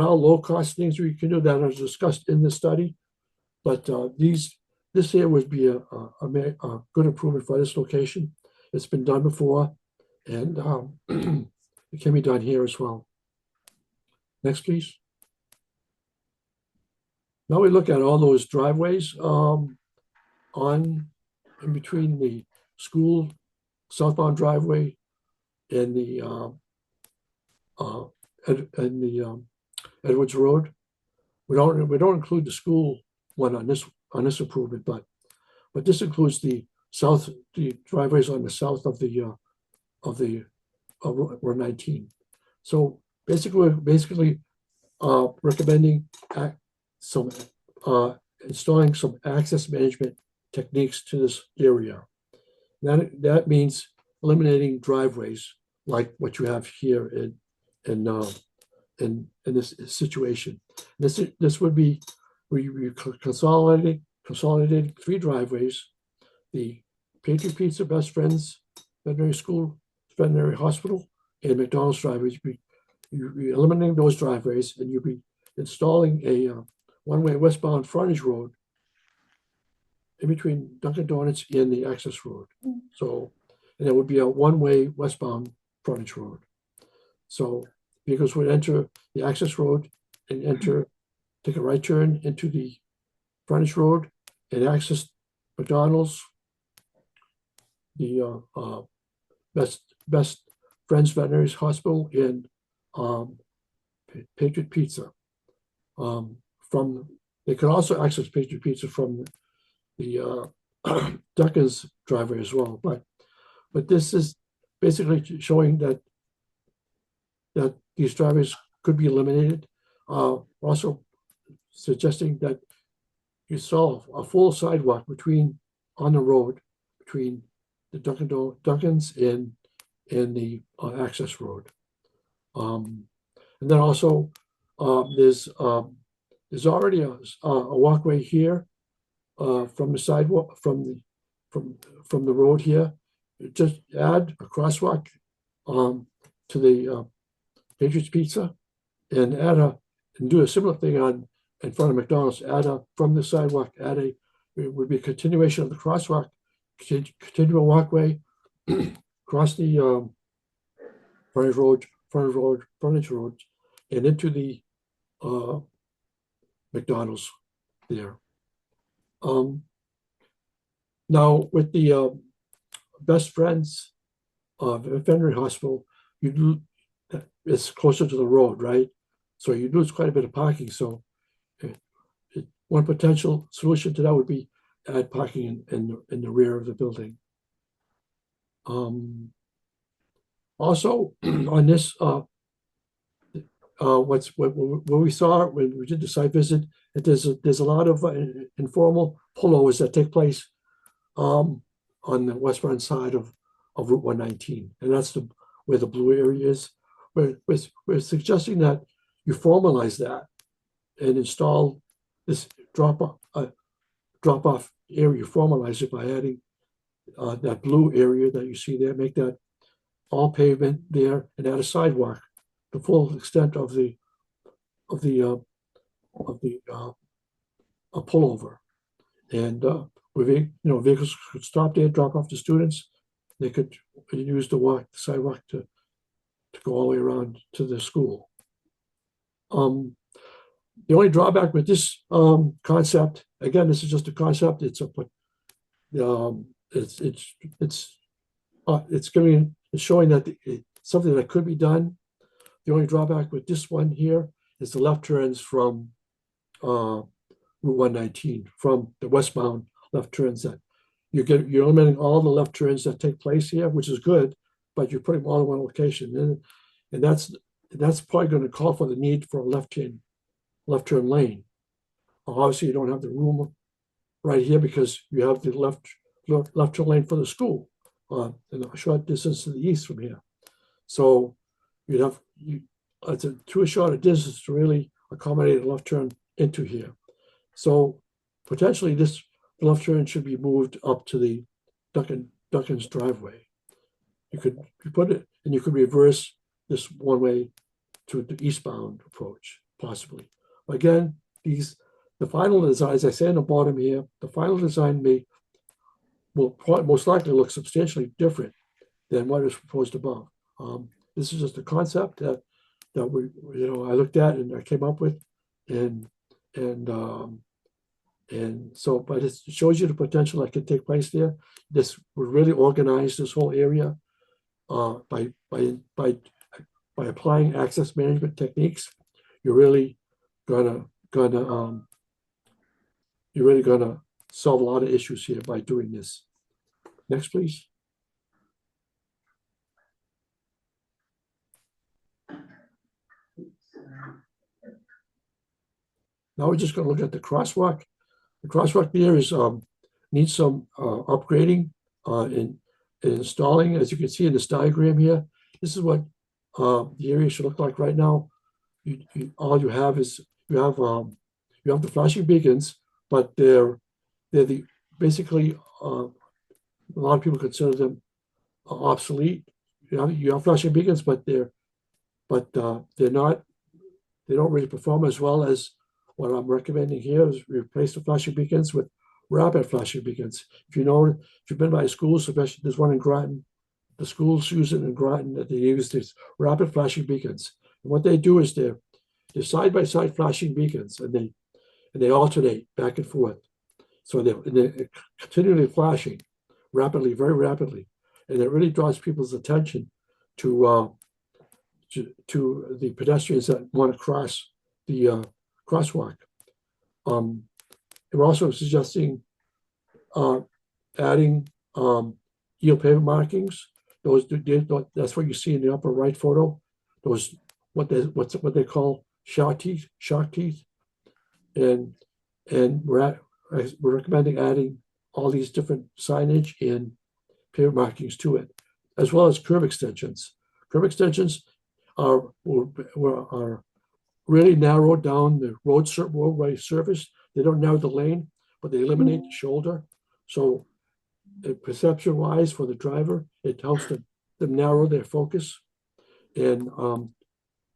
are low-cost things we can do that are discussed in this study, but this here would be a good improvement for this location. It's been done before, and it can be done here as well. Next, please. Now we look at all those driveways in between the school southbound driveway and the Edwards Road. We don't include the school one on this improvement, but this includes the driveways on the south of the Route 19. So basically recommending some installing some access management techniques to this area. That means eliminating driveways like what you have here in this situation. This would be we consolidating 3 driveways. The Patriot Pizza, Best Friends Veterinary School, Veterinary Hospital, and McDonald's driveways. You'd be eliminating those driveways, and you'd be installing a one-way westbound frontage road in between Dunkin' Donuts and the access road. So, and it would be a one-way westbound frontage road. So vehicles would enter the access road and take a right turn into the frontage road and access McDonald's, the Best Friends Veterinary Hospital, and Patriot Pizza. They could also access Patriot Pizza from the Dunkin's driveway as well. But this is basically showing that these driveways could be eliminated. Also suggesting that you solve a full sidewalk on the road between the Dunkin's and the access road. And then also there's already a walkway here from the sidewalk from the road here. Just add a crosswalk to the Patriots Pizza and do a similar thing in front of McDonald's. From the sidewalk, it would be a continuation of the crosswalk, continue a walkway, cross the frontage road, and into the McDonald's there. Now with the Best Friends Veterinary Hospital, it's closer to the road, right? So you lose quite a bit of parking. So one potential solution to that would be add parking in the rear of the building. Also on this, what we saw when we did the site visit, that there's a lot of informal pullovers that take place on the westbound side of Route 119, and that's where the blue area is. We're suggesting that you formalize that and install this drop-off area, formalize it by adding that blue area that you see there, make that all pavement there, and add a sidewalk, the full extent of the pullover. And vehicles could stop there, drop off the students. They could use the sidewalk to go all the way around to the school. The only drawback with this concept, again, this is just a concept. It's showing that it's something that could be done. The only drawback with this one here is the left turns from Route 119, from the westbound left turns that you're eliminating all the left turns that take place here, which is good, but you're putting them all in one location, and that's probably going to call for the need for a left turn lane. Obviously, you don't have the room right here because you have the left turn lane for the school in a short distance to the east from here. So it's too short a distance to really accommodate a left turn into here. So potentially this left turn should be moved up to the Dunkin's driveway. You put it, and you could reverse this one way to the eastbound approach, possibly. Again, the final design, as I say in the bottom here, the final design will most likely look substantially different than what is proposed above. This is just a concept that I looked at and I came up with, and so, but it shows you the potential that could take place there. This would really organize this whole area by applying access management techniques. You're really gonna solve a lot of issues here by doing this. Next, please. Now we're just gonna look at the crosswalk. The crosswalk there is, needs some, upgrading, in installing, as you can see in this diagram here. This is what, the area should look like right now. All you have is, you have the flashing beacons, but they're basically, a lot of people consider them obsolete. You have flashing beacons, but they're not, they don't really perform as well as what I'm recommending here is replace the flashing beacons with rapid flashing beacons. If you've been by schools, especially there's one in Groton, the schools use it in Groton, that they use these rapid flashing beacons. And what they do is they're side-by-side flashing beacons, and they alternate back and forth. So they're continually flashing rapidly, very rapidly. And it really draws people's attention to the pedestrians that want to cross the crosswalk. We're also suggesting adding yield pavement markings. That's what you see in the upper right photo. Those what they call shark teeth, and we're recommending adding all these different signage and pavement markings to it, as well as curb extensions. Curb extensions are really narrow down the roadway surface. They don't narrow the lane, but they eliminate the shoulder. So perception-wise for the driver, it helps them narrow their focus, and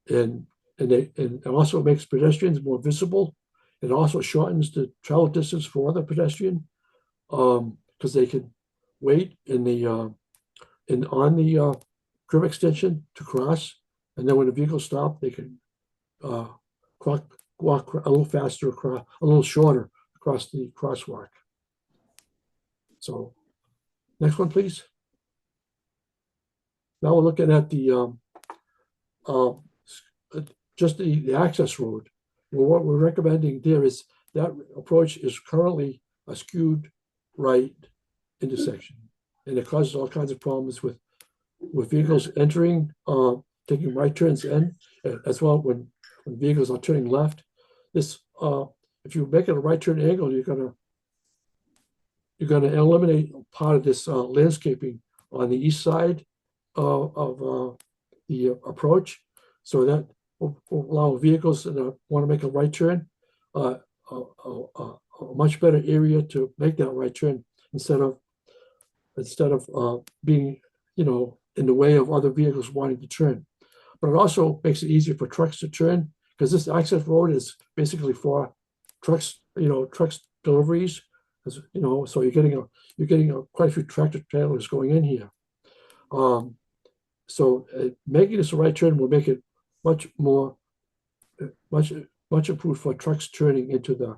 it also makes pedestrians more visible. It also shortens the travel distance for other pedestrian, because they can wait on the curb extension to cross, and then when the vehicle stops, they can walk a little faster across, a little shorter across the crosswalk. So, next one, please. Now we're looking at the just the access road. Well, what we're recommending there is that approach is currently a skewed right intersection, and it causes all kinds of problems with vehicles entering, taking right turns in, as well when vehicles are turning left. This, if you make it a right turn angle, you're gonna eliminate part of this landscaping on the east side of the approach, so that will allow vehicles that want to make a right turn a much better area to make that right turn instead of being, in the way of other vehicles wanting to turn. But it also makes it easier for trucks to turn, because this access road is basically for trucks, trucks deliveries, so you're getting quite a few tractor trailers going in here. So making this a right turn will make it much improved for trucks turning into the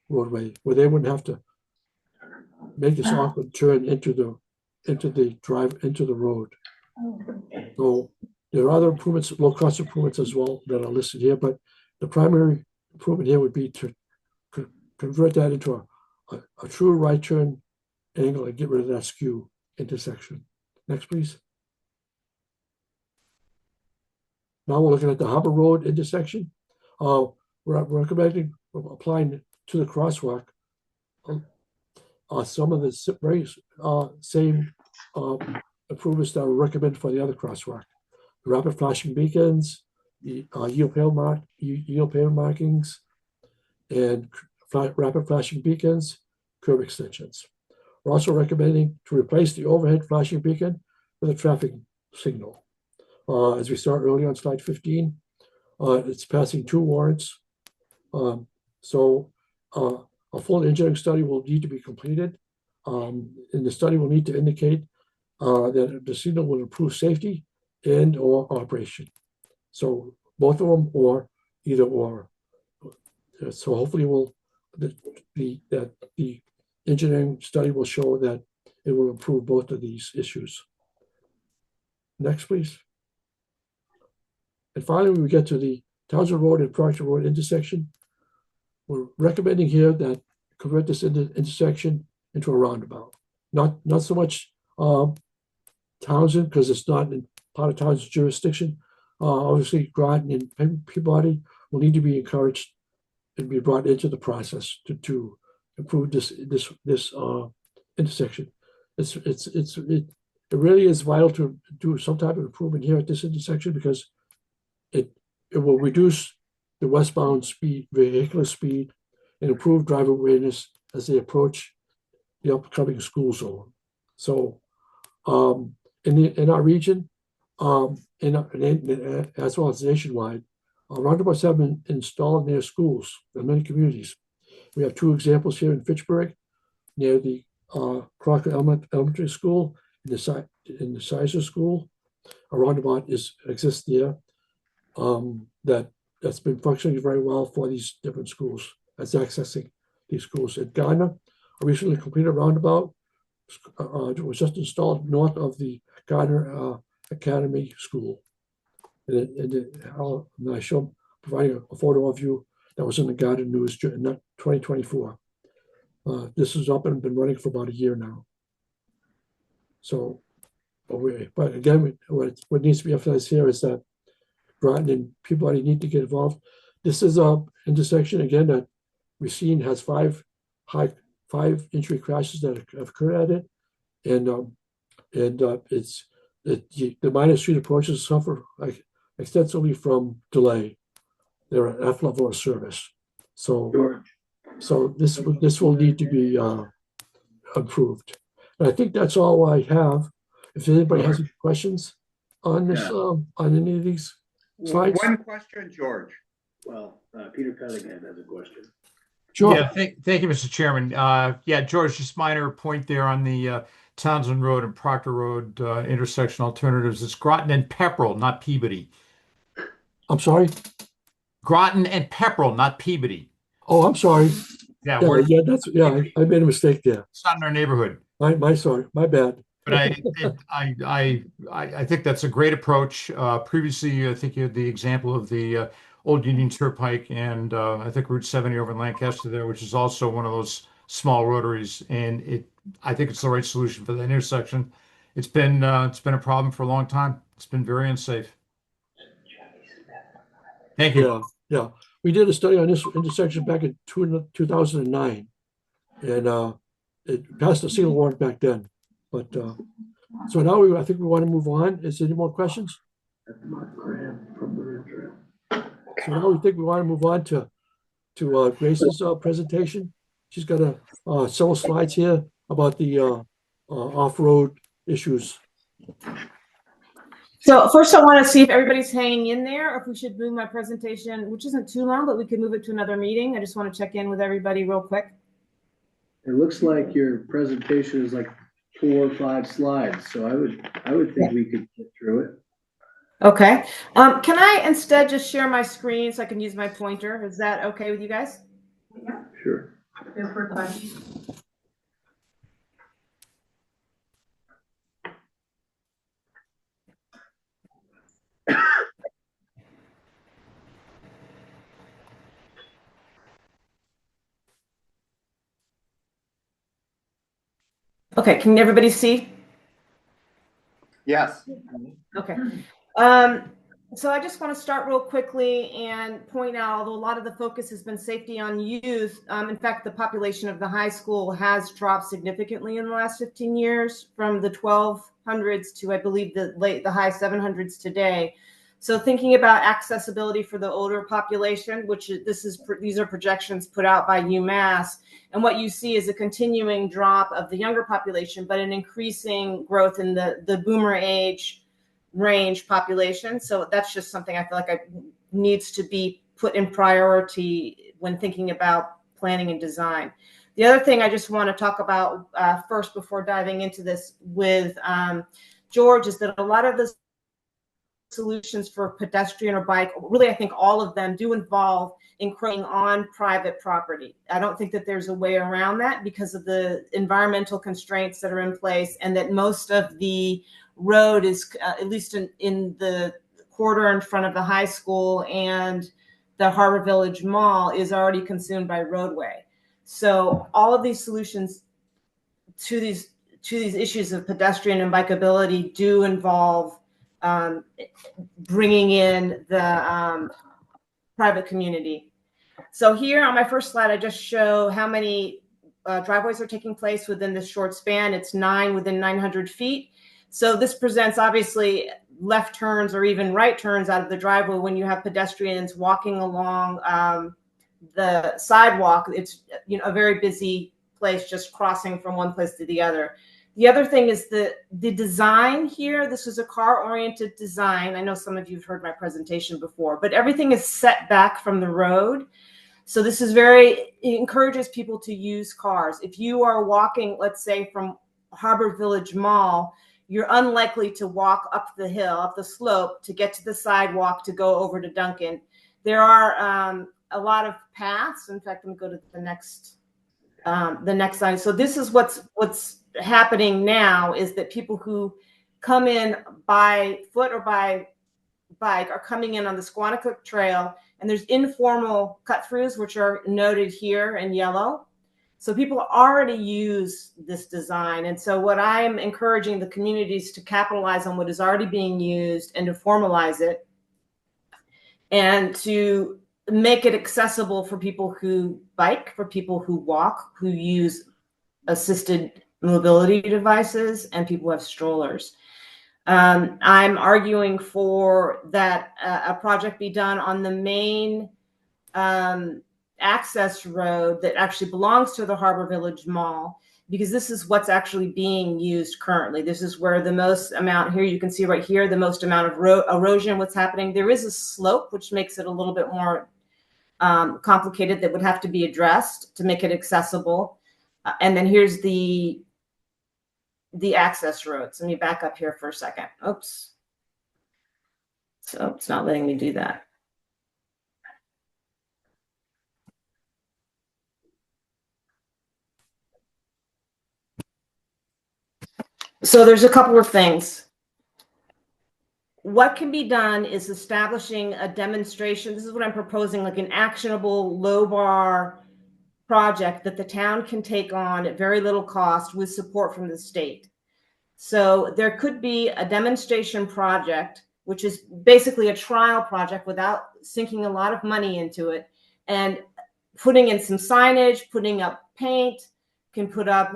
roadway, where they wouldn't have to make this awkward turn into the road. So there are other improvements, low-cost improvements as well that are listed here, but the primary improvement here would be to convert that into a true right turn angle and get rid of that skew intersection. Next, please. Now we're looking at the Harbor Road intersection. We're recommending applying to the crosswalk some of the very same improvements that were recommended for the other crosswalk: the rapid flashing beacons, the yield pavement markings, and rapid flashing beacons, curb extensions. We're also recommending to replace the overhead flashing beacon with a traffic signal. As we start early on slide 15, it's passing 2 warrants. So a full engineering study will need to be completed. And the study will need to indicate that the signal will improve safety and or operation. So both of them, or either or. So hopefully the engineering study will show that it will improve both of these issues. Next, please. And finally, we get to the Townsend Road and Proctor Road intersection. We're recommending here that convert this intersection into a roundabout. Not so much Townsend, because it's not in part of Townsend's jurisdiction. Obviously, Groton and Peabody will need to be encouraged and be brought into the process to improve this intersection. It really is vital to do some type of improvement here at this intersection because it will reduce the westbound speed, vehicular speed, and improve driver awareness as they approach the upcoming school zone. So, in our region, as well as nationwide, roundabouts have been installed near schools in many communities. We have two examples here in Fitchburg, near the Crocker Elementary School in the Sizer School. A roundabout exists there that's been functioning very well for these different schools, that's accessing these schools. At Gardner, a recently completed roundabout was just installed north of the Gardner Academy School. And I show providing a photo of you that was in the Gardner News in 2024. This has up and been running for about a year now. So, but again, what needs to be emphasized here is that Groton and Peabody need to get involved. This is a intersection again that we've seen has five injury crashes that have occurred at it, and the minor street approaches suffer extensively from delay. They're at F level of service, so this will need to be improved. And I think that's all I have. If anybody has any questions on this, on any of these slides. One question, George. Well, Peter Cunningham has a question. Sure. Yeah, thank you, Mr. Chairman. Yeah, George, just minor point there on the Townsend Road and Proctor Road intersection alternatives. It's Groton and Pepperell, not Peabody. I'm sorry. Groton and Pepperell, not Peabody. Oh, I'm sorry. Yeah, I made a mistake there. It's not in our neighborhood. My bad. But I think that's a great approach. Previously, I think you had the example of the Old Union Turnpike and I think Route 70 over in Lancaster there, which is also one of those small rotaries. And I think it's the right solution for that intersection. It's been a problem for a long time. It's been very unsafe. Thank you. Yeah. We did a study on this intersection back in 2009, and it passed a seal warrant back then. But so now I think we want to move on. Is there any more questions? So now we think we want to move on to Grace's presentation. She's got several slides here about the off-road issues. So first I want to see if everybody's hanging in there, or if we should move my presentation, which isn't too long, but we could move it to another meeting. I just want to check in with everybody real quick. It looks like your presentation is like 4 or 5 slides, so I would think we could get through it. Okay. Can I instead just share my screen so I can use my pointer? Is that okay with you guys? Yeah, Sure. feel free to question. Okay, can everybody see? Yes. Okay. So I just want to start real quickly and point out, although a lot of the focus has been safety on youth, in fact, the population of the high school has dropped significantly in the last 15 years from the 1200s to, I believe, the high 700s today. So thinking about accessibility for the older population, which these are projections put out by UMass, and what you see is a continuing drop of the younger population, but an increasing growth in the boomer age range population. So that's just something I feel like needs to be put in priority when thinking about planning and design. The other thing I just want to talk about first before diving into this with George is that a lot of the solutions for pedestrian or bike, really I think all of them do involve encroaching on private property. I don't think that there's a way around that because of the environmental constraints that are in place, and that most of the road is, at least in the quarter in front of the high school and the Harbor Village Mall, is already consumed by roadway. So all of these solutions to these issues of pedestrian and bikeability do involve bringing in the private community. So here on my first slide, I just show how many driveways are taking place within this short span. It's 9 within 900 feet. So this presents obviously left turns or even right turns out of the driveway when you have pedestrians walking along the sidewalk. It's, you know, a very busy place, just crossing from one place to the other. The other thing is the design here. This is a car-oriented design. I know some of you have heard my presentation before, but everything is set back from the road. So this is it encourages people to use cars. If you are walking, let's say from Harbor Village Mall, you're unlikely to walk up the hill, up the slope to get to the sidewalk to go over to Dunkin'. There are a lot of paths. In fact, let me go to the next slide. So this is what's happening now, is that people who come in by foot or by bike are coming in on the Squanicook Trail, and there's informal cut-throughs, which are noted here in yellow. So people already use this design. And so what I'm encouraging the communities to capitalize on what is already being used and to formalize it and to make it accessible for people who bike, for people who walk, who use assisted mobility devices, and people who have strollers. I'm arguing for that a project be done on the main access road that actually belongs to the Harbor Village Mall, because this is what's actually being used currently. This is where the most amount, here you can see right here, the most amount of erosion, what's happening. There is a slope, which makes it a little bit more complicated, that would have to be addressed to make it accessible. And then here's the access roads. Let me back up here for a second. Oops. So it's not letting me do that. So there's a couple of things. What can be done is establishing a demonstration. This is what I'm proposing, like an actionable low bar project that the town can take on at very little cost with support from the state. So there could be a demonstration project, which is basically a trial project without sinking a lot of money into it, and putting in some signage, putting up paint, can put up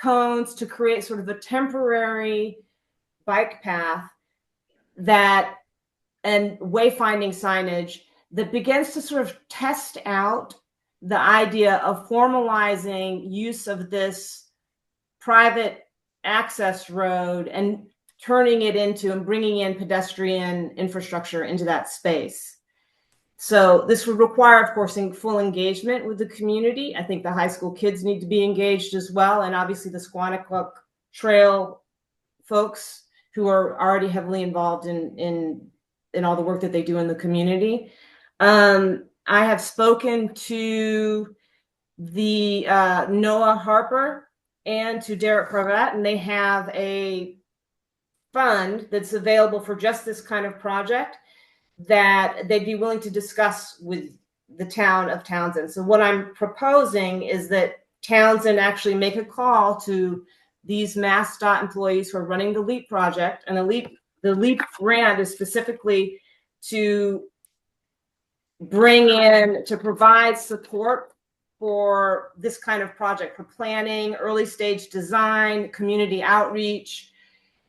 cones to create sort of a temporary bike path and wayfinding signage that begins to sort of test out the idea of formalizing use of this private access road and turning it into and bringing in pedestrian infrastructure into that space. So this would require, of course, full engagement with the community. I think the high school kids need to be engaged as well. And obviously the Squanicook Trail folks who are already heavily involved in all the work that they do in the community. I have spoken to the Noah Harper and to Derek Pravat, and they have a fund that's available for just this kind of project that they'd be willing to discuss with the town of Townsend. So what I'm proposing is that Townsend actually make a call to these MassDOT employees who are running the LEAP project, and the LEAP grant is specifically to provide support for this kind of project, for planning, early stage design, community outreach,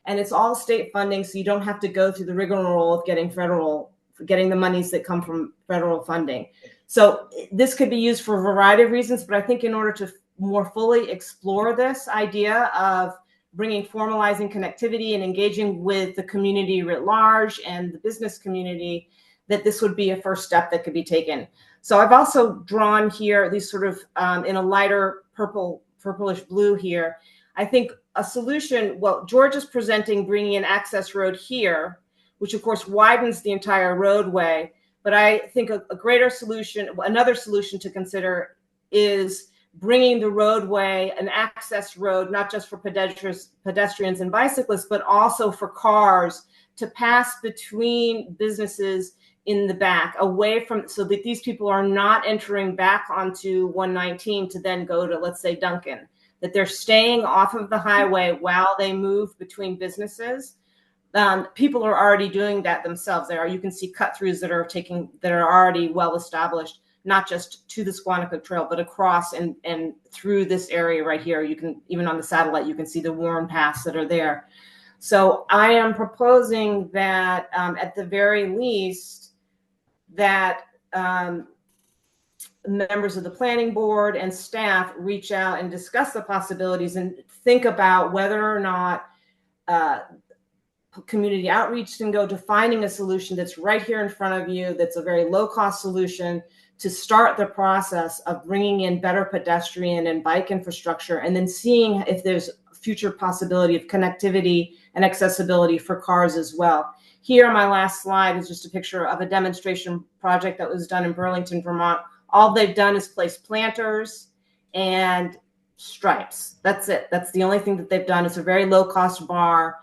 and it's all state funding, so you don't have to go through the rigmarole of getting the monies that come from federal funding. So this could be used for a variety of reasons, but I think in order to more fully explore this idea of formalizing connectivity and engaging with the community writ large and the business community, that this would be a first step that could be taken. So I've also drawn here these sort of in a lighter purplish blue here. I think a solution, well, George is presenting bringing an access road here, which of course widens the entire roadway. But I think a greater solution, another solution to consider, is bringing the roadway, an access road, not just for pedestrians and bicyclists, but also for cars to pass between businesses in the back, away from, so that these people are not entering back onto 119 to then go to, let's say, Dunkin', that they're staying off of the highway while they move between businesses. People are already doing that themselves. You can see cut-throughs that are already well established. not just to the Squanicook Trail, but across and through this area right here. You can, even on the satellite, you can see the worn paths that are there. So I am proposing that at the very least, that members of the planning board and staff reach out and discuss the possibilities and think about whether or not community outreach can go to finding a solution that's right here in front of you, that's a very low cost solution to start the process of bringing in better pedestrian and bike infrastructure, and then seeing if there's future possibility of connectivity and accessibility for cars as well. Here on my last slide is just a picture of a demonstration project that was done in Burlington, Vermont. All they've done is place planters and stripes. That's it. That's the only thing that they've done. It's a very low cost bar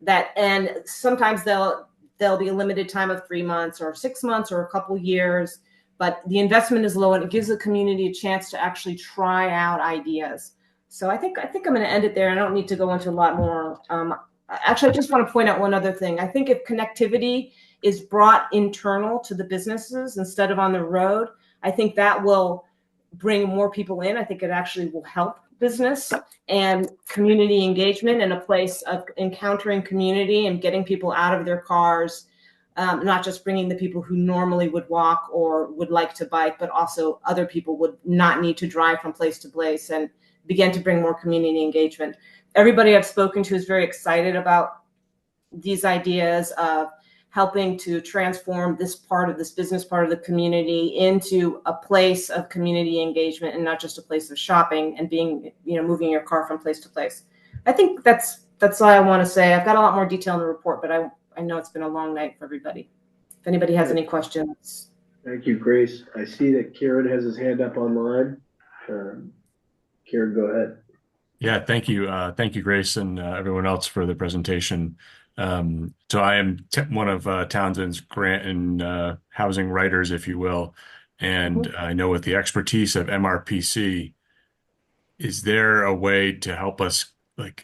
that, and sometimes they'll be a limited time of 3 months or 6 months or a couple years, but the investment is low and it gives the community a chance to actually try out ideas. So I think I'm going to end it there. I don't need to go into a lot more. Actually, I just want to point out one other thing. I think if connectivity is brought internal to the businesses instead of on the road, I think that will bring more people in. I think it actually will help business and community engagement and a place of encountering community and getting people out of their cars, not just bringing the people who normally would walk or would like to bike, but also other people would not need to drive from place to place, and begin to bring more community engagement. Everybody I've spoken to is very excited about these ideas of helping to transform this part of this business part of the community into a place of community engagement and not just a place of shopping and being, moving your car from place to place. I think that's all I want to say. I've got a lot more detail in the report, but I know it's been a long night for everybody. If anybody has any questions. Thank you, Grace. I see that Kieran has his hand up online. Kieran, go ahead. Yeah, thank you. Thank you, Grace, and everyone else for the presentation. So I am one of Townsend's grant and housing writers, if you will. And I know with the expertise of MRPC, is there a way to help us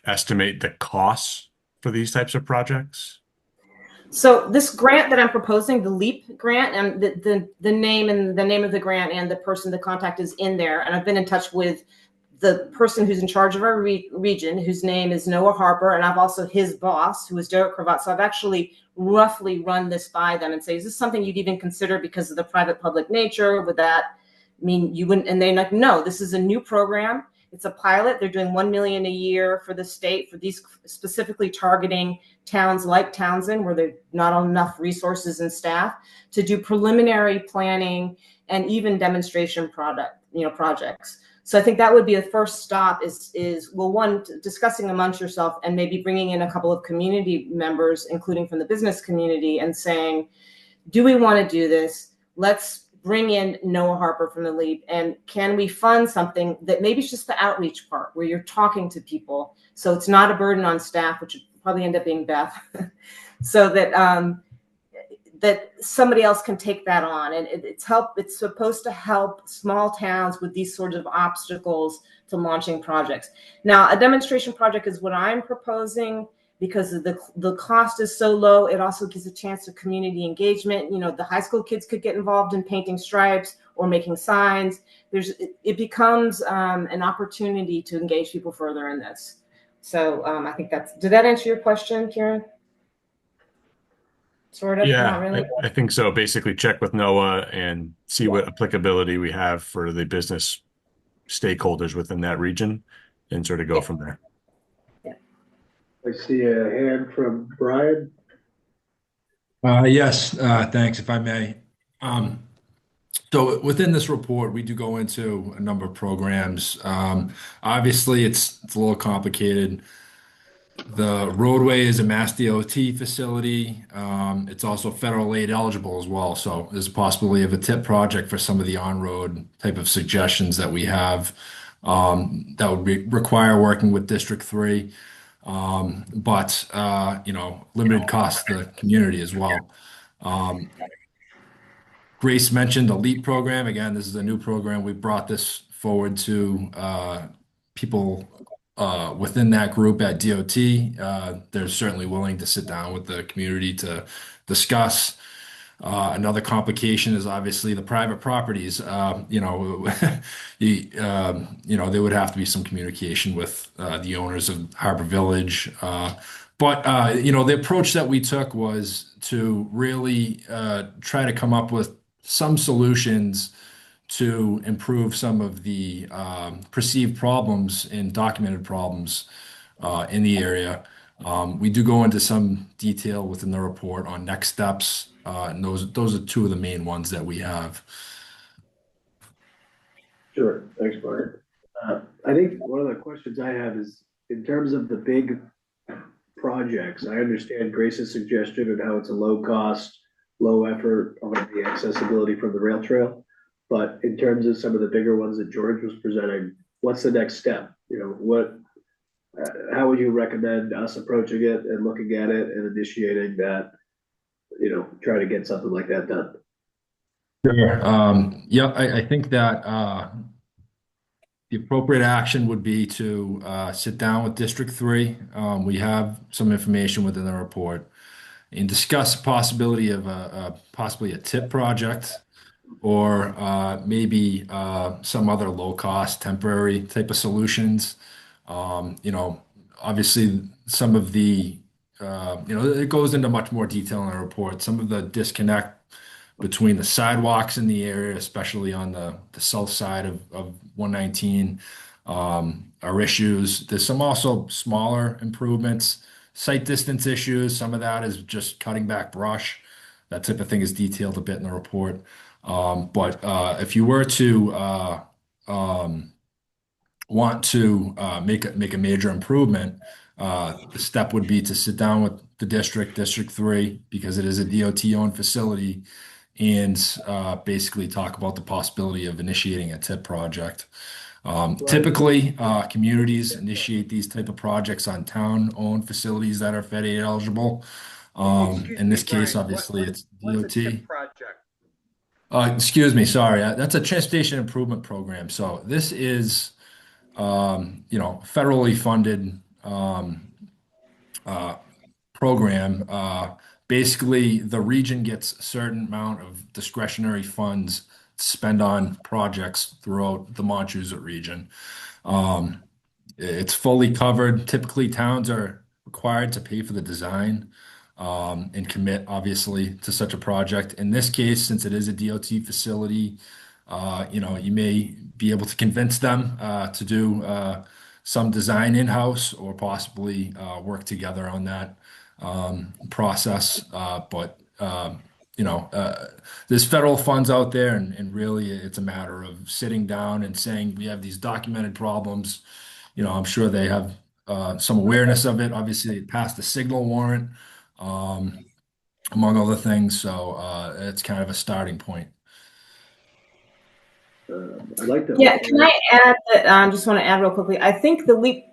estimate the costs for these types of projects? So this grant that I'm proposing, the LEAP grant, and the name of the grant and the person, the contact is in there. And I've been in touch with the person who's in charge of our region, whose name is Noah Harper, and I've also his boss, who is Derek Cravat. So I've actually roughly run this by them and say, is this something you'd even consider because of the private-public nature? Would that mean you wouldn't? And they're like, no, this is a new program. It's a pilot. They're doing $1 million a year for the state for these, specifically targeting towns like Townsend, where there's not enough resources and staff to do preliminary planning and even demonstration projects. So I think that would be the first stop is well, one, discussing amongst yourself and maybe bringing in a couple of community members, including from the business community, and saying, do we want to do this? Let's bring in Noah Harper from the LEAP, and can we fund something that maybe it's just the outreach part where you're talking to people, so it's not a burden on staff, which would probably end up being Beth, so that that somebody else can take that on. And it's supposed to help small towns with these sorts of obstacles to launching projects. Now, a demonstration project is what I'm proposing because the cost is so low. It also gives a chance to community engagement. The high school kids could get involved in painting stripes or making signs. It becomes an opportunity to engage people further in this. So I think did that answer your question, Kieran? Sort of, Yeah, not really. I think so. Basically check with Noah and see what applicability we have for the business stakeholders within that region and sort of go from there. I see a hand from Brian. Yes, thanks, if I may. So within this report, we do go into a number of programs. Obviously, it's a little complicated. The roadway is a Mass DOT facility. It's also federal aid eligible as well. So there's a possibility of a TIP project for some of the on-road type of suggestions that we have that would require working with District 3. But limited cost to the community as well. Grace mentioned the LEAP program. Again, this is a new program. We brought this forward to people within that group at DOT. They're certainly willing to sit down with the community to discuss. Another complication is obviously the private properties. There would have to be some communication with the owners of Harbor Village. The approach that we took was to really try to come up with some solutions to improve some of the perceived problems and documented problems in the area. We do go into some detail within the report on next steps, and those are two of the main ones that we have. Sure, thanks, Brian. I think one of the questions I have is, in terms of the big projects, I understand Grace's suggestion and how it's a low cost, low effort on the accessibility from the rail trail. But in terms of some of the bigger ones that George was presenting, what's the next step? How would you recommend us approaching it and looking at it and initiating that, try to get something like that done? Sure. I think that the appropriate action would be to sit down with District 3. We have some information within the report and discuss the possibility of possibly a TIP project or maybe some other low-cost temporary type of solutions. Obviously some of the, it goes into much more detail in the report. Some of the disconnect between the sidewalks in the area, especially on the south side of 119, are issues. There's some also smaller improvements, sight distance issues. Some of that is just cutting back brush. That type of thing is detailed a bit in the report. But if you were to want to make a major improvement, the step would be to sit down with the District 3, because it is a DOT-owned facility, and basically talk about the possibility of initiating a TIP project. Typically, communities initiate these type of projects on town-owned facilities that are Fed Aid eligible. In this case, obviously, it's DOT. What's a TIP project? Excuse me, sorry. That's a transportation improvement program. So this is, federally funded program. Basically, the region gets a certain amount of discretionary funds to spend on projects throughout the Montezut region. It's fully covered. Typically, towns are required to pay for the design and commit, obviously, to such a project. In this case, since it is a DOT facility, you may be able to convince them to do some design in-house or possibly work together on that process. There's federal funds out there, and really it's a matter of sitting down and saying, we have these documented problems. I'm sure they have some awareness of it. Obviously, it passed the signal warrant, among other things. So it's kind of a starting point. I'd like to. Yeah, can I add that? Just want to add real quickly. I think the LEAP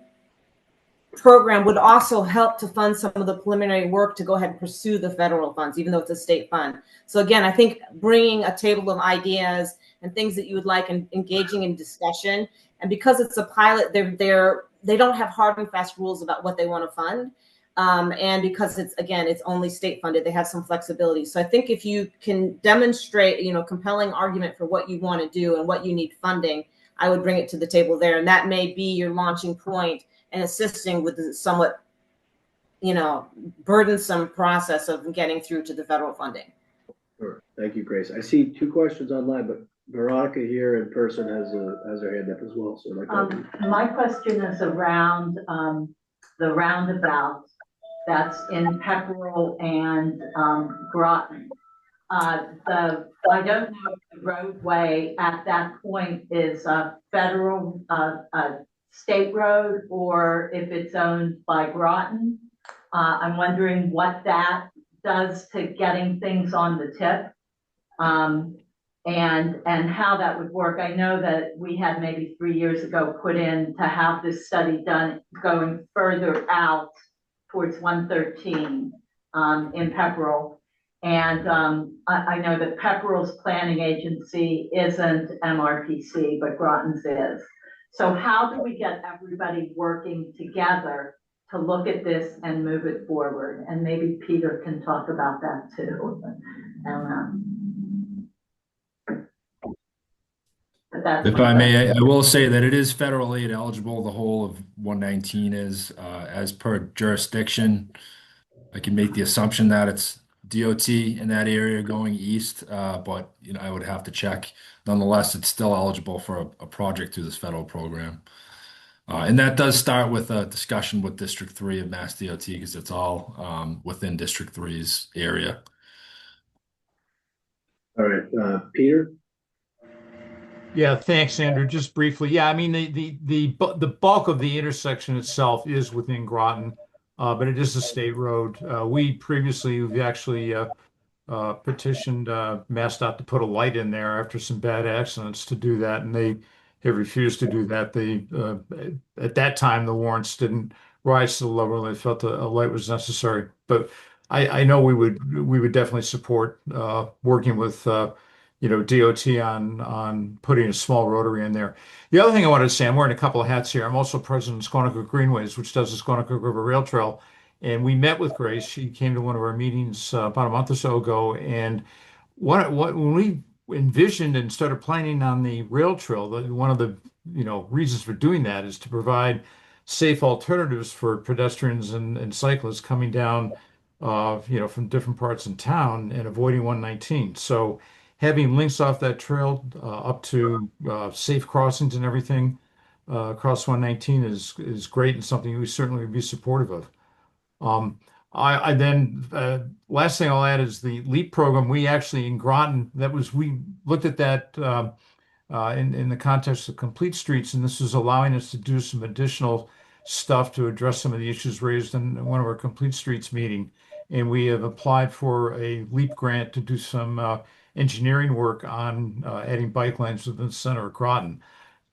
program would also help to fund some of the preliminary work to go ahead and pursue the federal funds, even though it's a state fund. So again, I think bringing a table of ideas and things that you would like and engaging in discussion. And because it's a pilot, they don't have hard and fast rules about what they want to fund. And because it's only state funded, they have some flexibility. So I think if you can demonstrate, compelling argument for what you want to do and what you need funding, I would bring it to the table there. And that may be your launching point and assisting with the somewhat, burdensome process of getting through to the federal funding. Sure. Thank you, Grace. I see 2 questions online, but Veronica here in person has her hand up as well. So my question is around the roundabout that's in Pepperell and Groton. I don't know if the roadway at that point is a federal state road or if it's owned by Groton. I'm wondering what that does to getting things on the tip, and how that would work. I know that we had maybe 3 years ago put in to have this study done going further out towards 113 in Pepperell. And I know that Pepperell's planning agency isn't MRPC, but Groton's is. So how do we get everybody working together to look at this and move it forward? And maybe Peter can talk about that too. And, but that's If I may, I will say that it is federal aid eligible. The whole of 119 is, as per jurisdiction. I can make the assumption that it's DOT in that area going east, but I would have to check. Nonetheless, it's still eligible for a project through this federal program. And that does start with a discussion with District 3 of Mass DOT because it's all within District 3's area. All right, Peter? Yeah, thanks, Andrew. Just briefly, yeah, I mean the bulk of the intersection itself is within Groton, but it is a state road. We've actually petitioned MassDOT to put a light in there after some bad accidents to do that, and they have refused to do that. They at that time the warrants didn't rise to the level they felt a light was necessary. But I know we would definitely support working with DOT on putting a small rotary in there. The other thing I wanted to say, I'm wearing a couple of hats here. I'm also president of Squanicook Greenways, which does the Squanicook River Rail Trail. And we met with Grace. She came to one of our meetings about a month or so ago. And when we envisioned and started planning on the rail trail, one of the reasons for doing that is to provide safe alternatives for pedestrians and cyclists coming down from different parts in town and avoiding 119. So having links off that trail up to safe crossings and everything across 119 is great and something we certainly would be supportive of. Last thing I'll add is the LEAP program. We actually in Groton, we looked at that in the context of Complete Streets, and this is allowing us to do some additional stuff to address some of the issues raised in one of our Complete Streets meeting. And we have applied for a LEAP grant to do some engineering work on adding bike lanes within the center of Groton.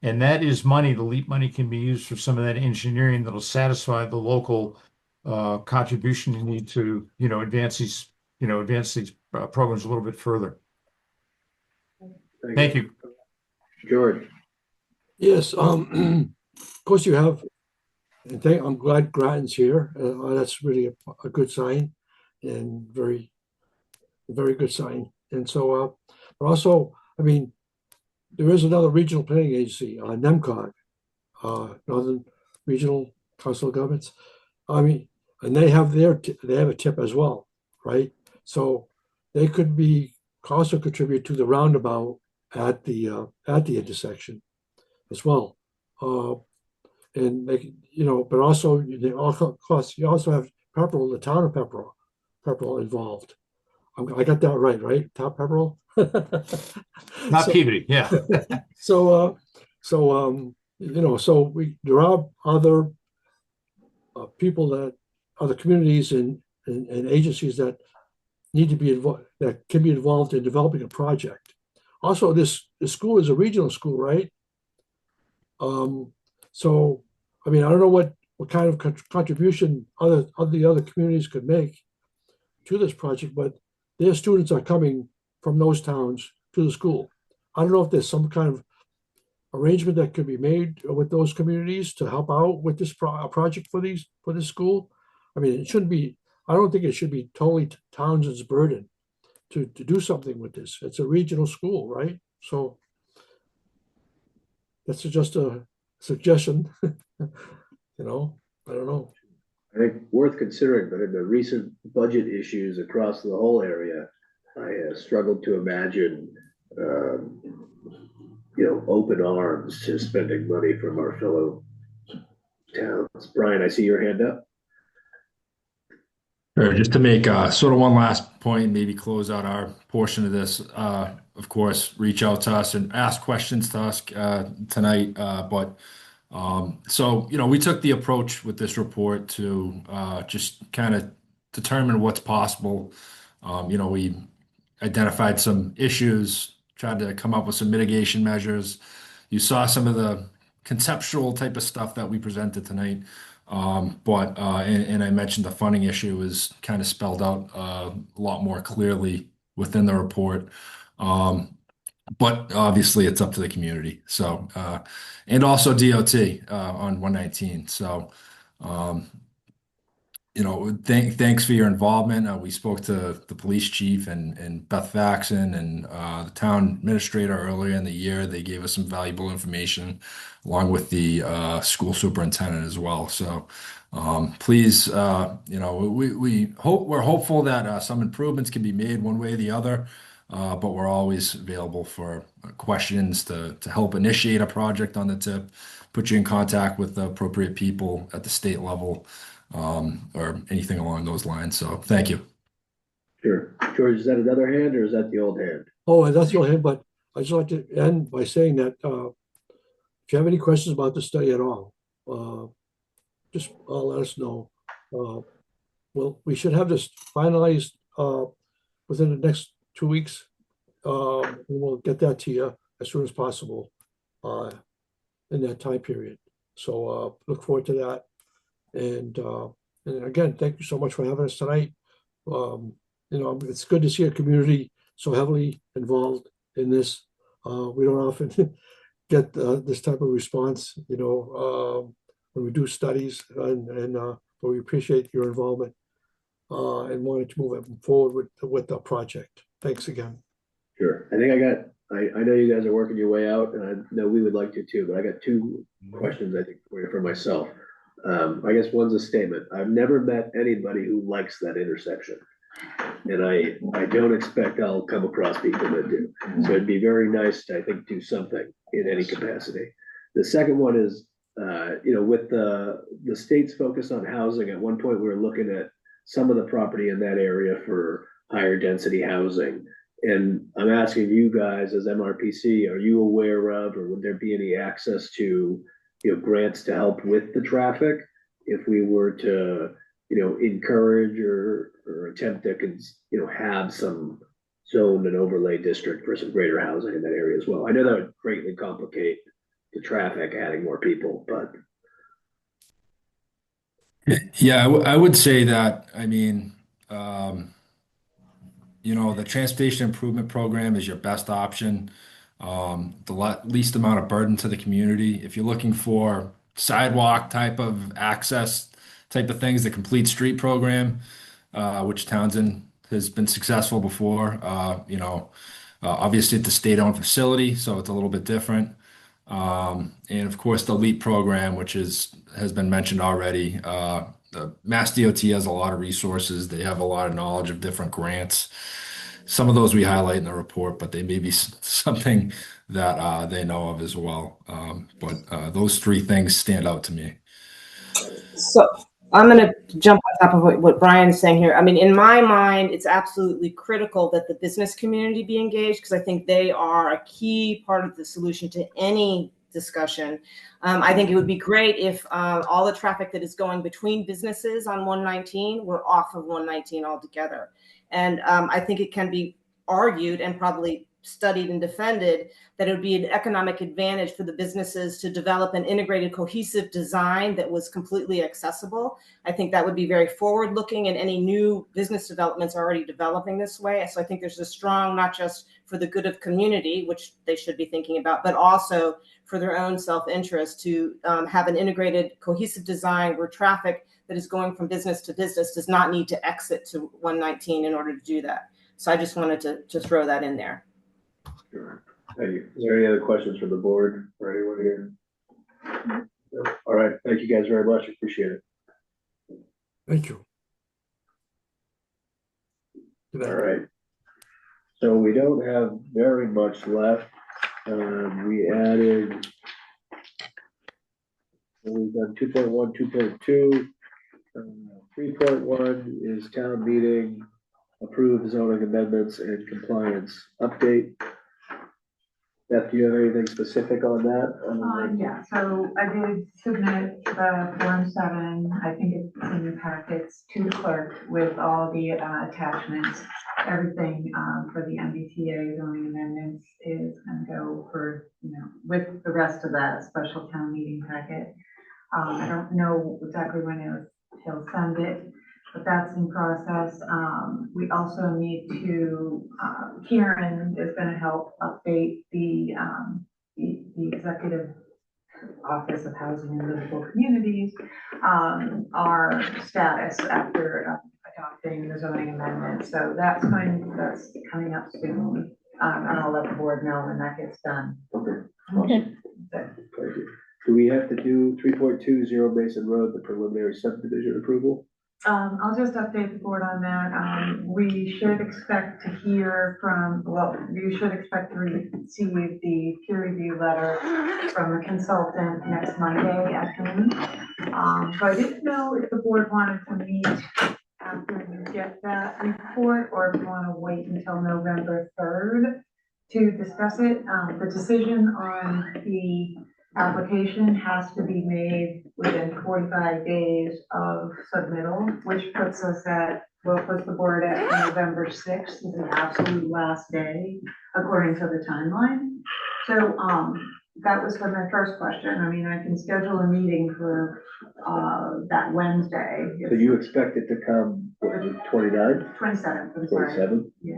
And that is money. The LEAP money can be used for some of that engineering that'll satisfy the local contribution you need to, advance these programs a little bit further. Thank you. George? Yes, of course you have, and I'm glad Groton's here. That's really a good sign and very, very good sign. And so, but also, I mean, there is another regional planning agency, NEMCOG, Northern Regional Council of Governments. I mean, and they have a tip as well, right? So they could also contribute to the roundabout at the intersection as well. And they, but also you also have Pepperell, the town of Pepperell involved. I got that right? Top Pepperell? Not Peabody, yeah. So there are other people other communities and agencies that need to be involved, that can be involved in developing a project. Also, this school is a regional school, right? So, I mean, I don't know what kind of contribution the other communities could make to this project, but their students are coming from those towns to the school. I don't know if there's some kind of arrangement that could be made with those communities to help out with this project for this school. I mean, I don't think it should be totally Townsend's burden to do something with this. It's a regional school, right? So that's just a suggestion. I don't know. I think worth considering, but in the recent budget issues across the whole area, I struggled to imagine, open arms to spending money from our fellow towns. Brian, I see your hand up. Sure, just to make sort of one last point, maybe close out our portion of this. Of course, reach out to us and ask questions to us tonight. So we took the approach with this report to just kind of determine what's possible. We identified some issues, tried to come up with some mitigation measures. You saw some of the conceptual type of stuff that we presented tonight. And I mentioned the funding issue is kind of spelled out a lot more clearly within the report. But obviously it's up to the community. So, and also DOT on 119. So, thanks for your involvement. We spoke to the police chief and Beth Faxon and the town administrator earlier in the year. They gave us some valuable information along with the school superintendent as well. So please, we're hopeful that some improvements can be made one way or the other. But we're always available for questions to help initiate a project on the tip, put you in contact with the appropriate people at the state level, or anything along those lines. So thank you. Sure. George, is that another hand or is that the old hand? Oh, and that's your hand, but I just like to end by saying that if you have any questions about the study at all, just let us know. Well, we should have this finalized within the next 2 weeks. We'll get that to you as soon as possible in that time period. So look forward to that. And again, thank you so much for having us tonight. It's good to see a community so heavily involved in this. We don't often get this type of response, when we do studies, but we appreciate your involvement and wanted to move forward with the project. Thanks again. Sure. I think I know you guys are working your way out, and I know we would like to too, but I got 2 questions, I think, for myself. I guess one's a statement. I've never met anybody who likes that intersection. And I don't expect I'll come across people that do. So it'd be very nice to, I think, do something in any capacity. The second one is, with the state's focus on housing, at one point we were looking at some of the property in that area for higher density housing. And I'm asking you guys as MRPC, are you aware of, or would there be any access to, grants to help with the traffic if we were to, encourage or attempt to, have some zone and overlay district for some greater housing in that area as well? I know that would greatly complicate the traffic, adding more people, but. Yeah, I would say that, the transportation improvement program is your best option. Least amount of burden to the community. If you're looking for sidewalk type of access type of things, the complete street program, which Townsend has been successful before, obviously it's a state-owned facility, so it's a little bit different. And of course, the LEAP program, which has been mentioned already. The Mass DOT has a lot of resources. They have a lot of knowledge of different grants. Some of those we highlight in the report, but they may be something that they know of as well. But those 3 things stand out to me. So I'm going to jump on top of what Brian is saying here. In my mind, it's absolutely critical that the business community be engaged, because I think they are a key part of the solution to any discussion. I think it would be great if all the traffic that is going between businesses on 119 were off of 119 altogether. And I think it can be argued and probably studied and defended that it would be an economic advantage for the businesses to develop an integrated, cohesive design that was completely accessible. I think that would be very forward-looking, and any new business developments are already developing this way. So I think there's a strong, not just for the good of community, which they should be thinking about, but also for their own self-interest to have an integrated, cohesive design where traffic that is going from business to business does not need to exit to 119 in order to do that. So I just wanted to throw that in there. Sure. Thank you. Is there any other questions from the board or anyone here? No. All right. Thank you guys very much. Appreciate it. Thank you. All right. So we don't have very much left. We added, we've done 2.1, 2.2. 3.1 is town meeting, approved zoning amendments and compliance update. Beth, do you have anything specific on that? Yeah, so I did submit the Form 7, I think it's in your packets, to the clerk with all the attachments. Everything for the MBTA zoning amendments is going to go for, with the rest of that special town meeting packet. I don't know exactly when he'll send it, but that's in process. We also need to, Kieran is going to help update the executive Office of Housing and Livable Communities, our status after adopting the zoning amendment. So that's coming up soon. And I'll let the board know when that gets done. Okay. Okay. Thank you. Do we have to do 3.2 Zero Basin Road, the preliminary subdivision approval? I'll just update the board on that. We should expect to hear from, well, you should expect to receive the peer review letter from the consultant next Monday afternoon. So I didn't know if the board wanted to meet after you get that report, or if you want to wait until November 3rd to discuss it. The decision on the application has to be made within 45 days of submittal, which puts us at, well, puts the board at November 6th, is the absolute last day, according to the timeline. So, that was for my first question. I mean, I can schedule a meeting for, that Wednesday. So you expect it to come, what is it, 29th? 27th, I'm sorry. 27th? Yeah.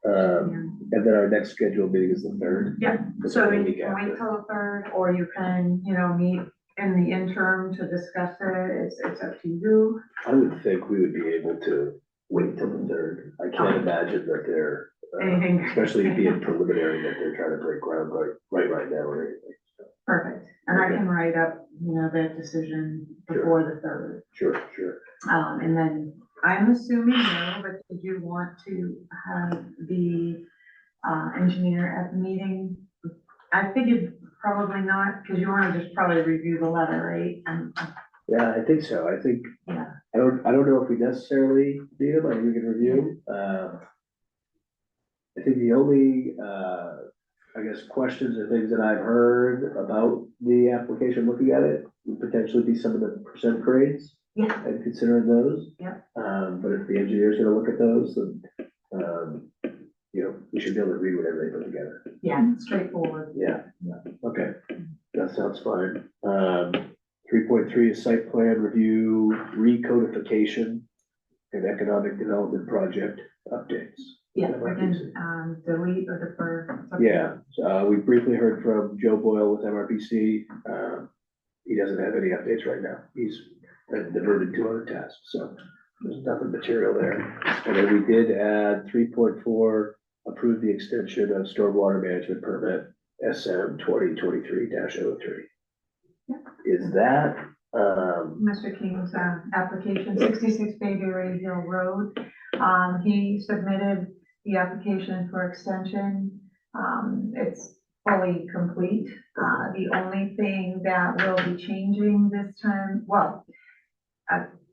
And then our next scheduled meeting is the 3rd. Yeah, That's so the you week can wait after. till the 3rd, or you can, meet in the interim to discuss it. It's up to you. I would think we would be able to wait till the 3rd. I can't imagine that they're, Anything. especially being preliminary, that they're trying to break ground right now or anything. Perfect. And I Okay. can write up, that decision before the 3rd. Sure. And then I'm assuming no, but did you want to have the engineer at the meeting? I figured probably not, because you want to just probably review the letter, right? Yeah, I think so. I think, Yeah. I don't know if we necessarily need them. I think we can review. I think the only, I guess, questions or things that I've heard about the application, looking at it, would potentially be some of the percent grades. Yeah. And considering those. Yeah. But if the engineer's gonna look at those, then, we should be able to read whatever they put together. Yeah, straightforward. Yeah, okay, that sounds fine. 3.3 is site plan review, recodification, and economic development project updates. Yeah, we can, delete or defer. Yeah, we briefly heard from Joe Boyle with MRPC. He doesn't have any updates right now. He's diverted to other tasks, so there's nothing material there. And then we did add 3.4, approve the extension of stormwater management permit SM 2023-03. Is that, Mr. King's application, 66 Bayberry Hill Road. He submitted the application for extension. It's fully complete. The only thing that will be changing this time, well,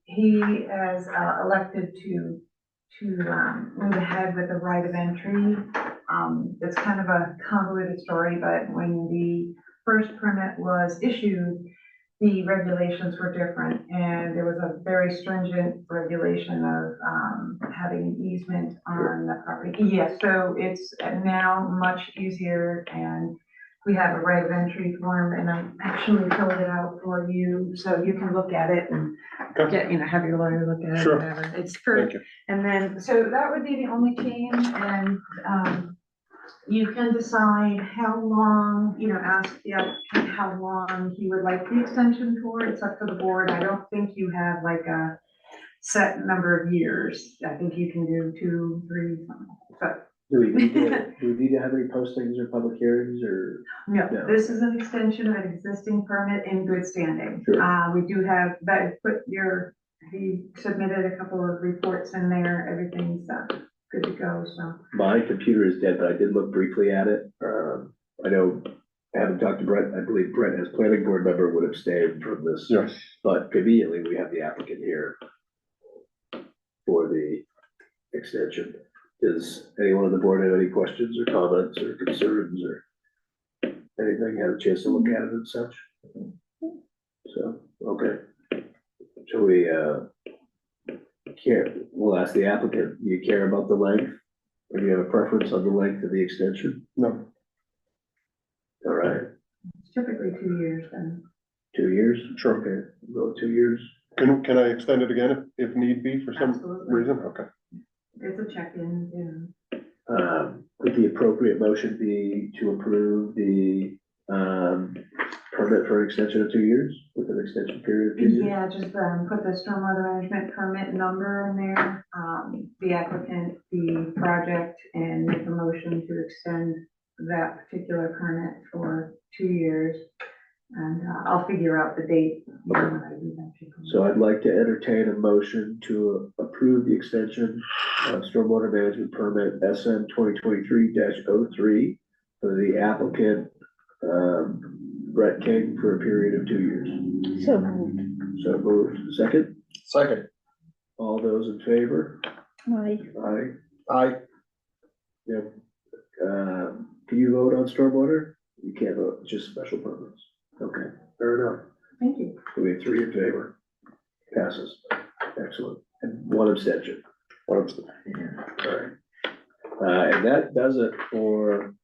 he has elected to move ahead with the right of entry. It's kind of a convoluted story, but when the first permit was issued, the regulations were different, and there was a very stringent regulation of having an easement on the property. Yes, so it's now much easier, and we have a right of entry form, and I actually filled it out for you, so you can look at it and get, have your lawyer look at it, Sure. whatever. It's for, Thank you. and then, so that would be the only change, and you can decide how long, ask the applicant how long he would like the extension for. It's up to the board. I don't think you have like a set number of years. I think you can do 2, 3, something. But do we need to have any postings or public hearings or? no, No. this is an extension of an existing permit in good standing. Sure. We do have, that he submitted a couple of reports in there. Everything's good to go, so. My computer is dead, but I did look briefly at it. I know, I haven't talked to Brett. I believe Brett, as planning board member, would abstain from this. Yes. But conveniently, we have the applicant here for the extension. Does anyone on the board have any questions or comments or concerns or anything? Have a chance to look at it and such? So, okay. Shall we, we'll ask the applicant, do you care about the length? Or do you have a preference on the length of the extension? No. All right, It's typically 2 years then. 2 years? Sure. Okay, go 2 years. Can I extend it again if need be for some Absolutely. reason? Okay. It's a check-in, Would the appropriate motion be to approve the permit for an extension of 2 years with an extension period of 2 years? Yeah, just, put the stormwater management permit number in there, the applicant, the project, and make a motion to extend that particular permit for 2 years. And, I'll figure out the date. when I do that. So I'd like to entertain a motion to approve the extension of stormwater management permit SN 2023-03 for the applicant, Brett King, for a period of 2 years. So moved. So moved. Second, Second. all those in favor? Aye. Aye. Aye. Yep. Can you vote on stormwater? You can't vote, just special permits. Okay, fair enough. Thank you. We have 3 in favor. Passes. Excellent. And 1 abstention. 1 abstention. All right. And that does it for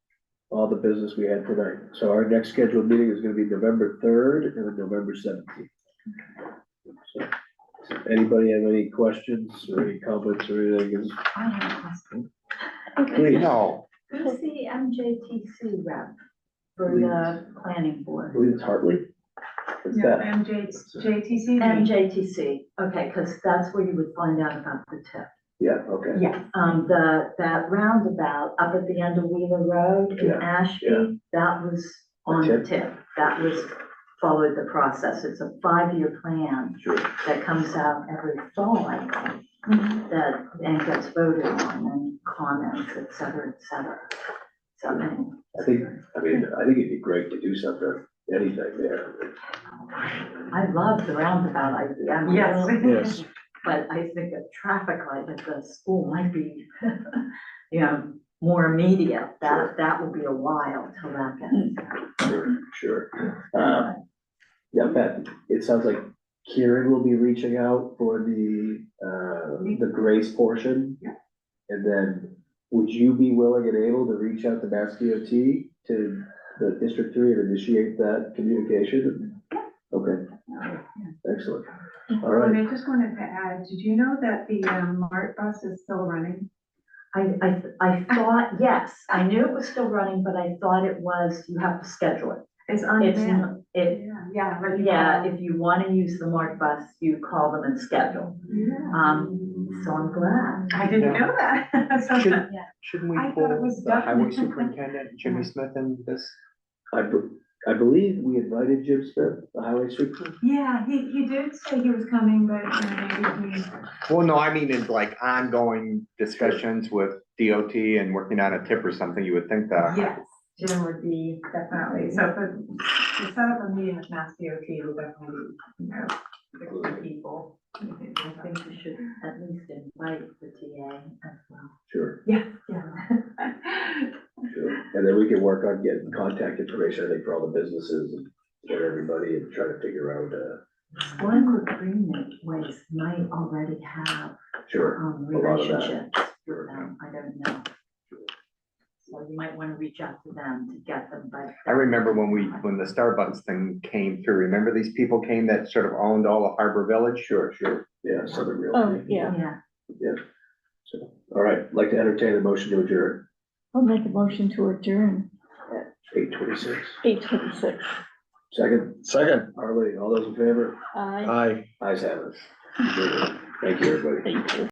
all the business we had tonight. So our next scheduled meeting is gonna be November 3rd and then November 17th. So, anybody have any questions or any comments or anything? I have a question. Please. No, Who's the MJTC rep for the planning I board? believe it's Hartley. What's Yeah, that? JTC. MJTC, okay, because that's where you would find out about the tip. Yeah, okay. Yes. That roundabout up at the end of Wheeler Road in Yeah, yeah. Ashby, that was on the tip. That was, followed the process. It's a 5-year plan Sure. that comes out every fall, I think, that, and gets voted on and comments, et cetera, et cetera. So, I think it'd be great to do something, anything there. I love the roundabout idea. I mean, Yes. Yes. But I think a traffic light at the school might be, more immediate. That will be a while till that gets. Sure. Yeah, Pat, it sounds like Kieran will be reaching out for the Grace portion. Yeah. And then, would you be willing and able to reach out to Mass DOT to the District 3 and initiate that communication? Okay, excellent. All right. And I just wanted to add, did you know that the MART bus is still running? I thought, yes, I knew it was still running, but I thought it was, you have to schedule it. It's on It's, demand. it, Yeah. yeah, if you want to use the MART bus, you call them and schedule. So I'm glad. I didn't know that. So- Shouldn't Yeah. shouldn't we I thought pull it was the highway done. superintendent, Jimmy Smith, in this? I believe we invited Jim Smith, the highway super. Yeah, he did say he was coming, but maybe he. Well, no, I mean, in like ongoing discussions with DOT and working on a tip or something, you would think that. Yes, Jim would be definitely, so to set up a meeting with Mass DOT will definitely, fix the people. I think you should at least invite the TA as well. Sure, Yeah, yeah. sure. And then we can work on getting contact information, I think, for all the businesses and get everybody and try to figure out, Glenwood Green Waste might already have sure. a lot of that. relationships with them, I don't know. So you might want to reach out to them to get them, but. I remember when the Starbucks thing came through, remember these people came that sort of owned all of Harbor Village? Sure, yeah, Southern Real. Oh, yeah. Yeah. So, all right, I'd like to entertain a motion to adjourn, I'll make a motion to adjourn 8:26. 8:26. Second, Harley, all those in favor? Aye. Aye. Ayes have it. Thank you, everybody. Thank you.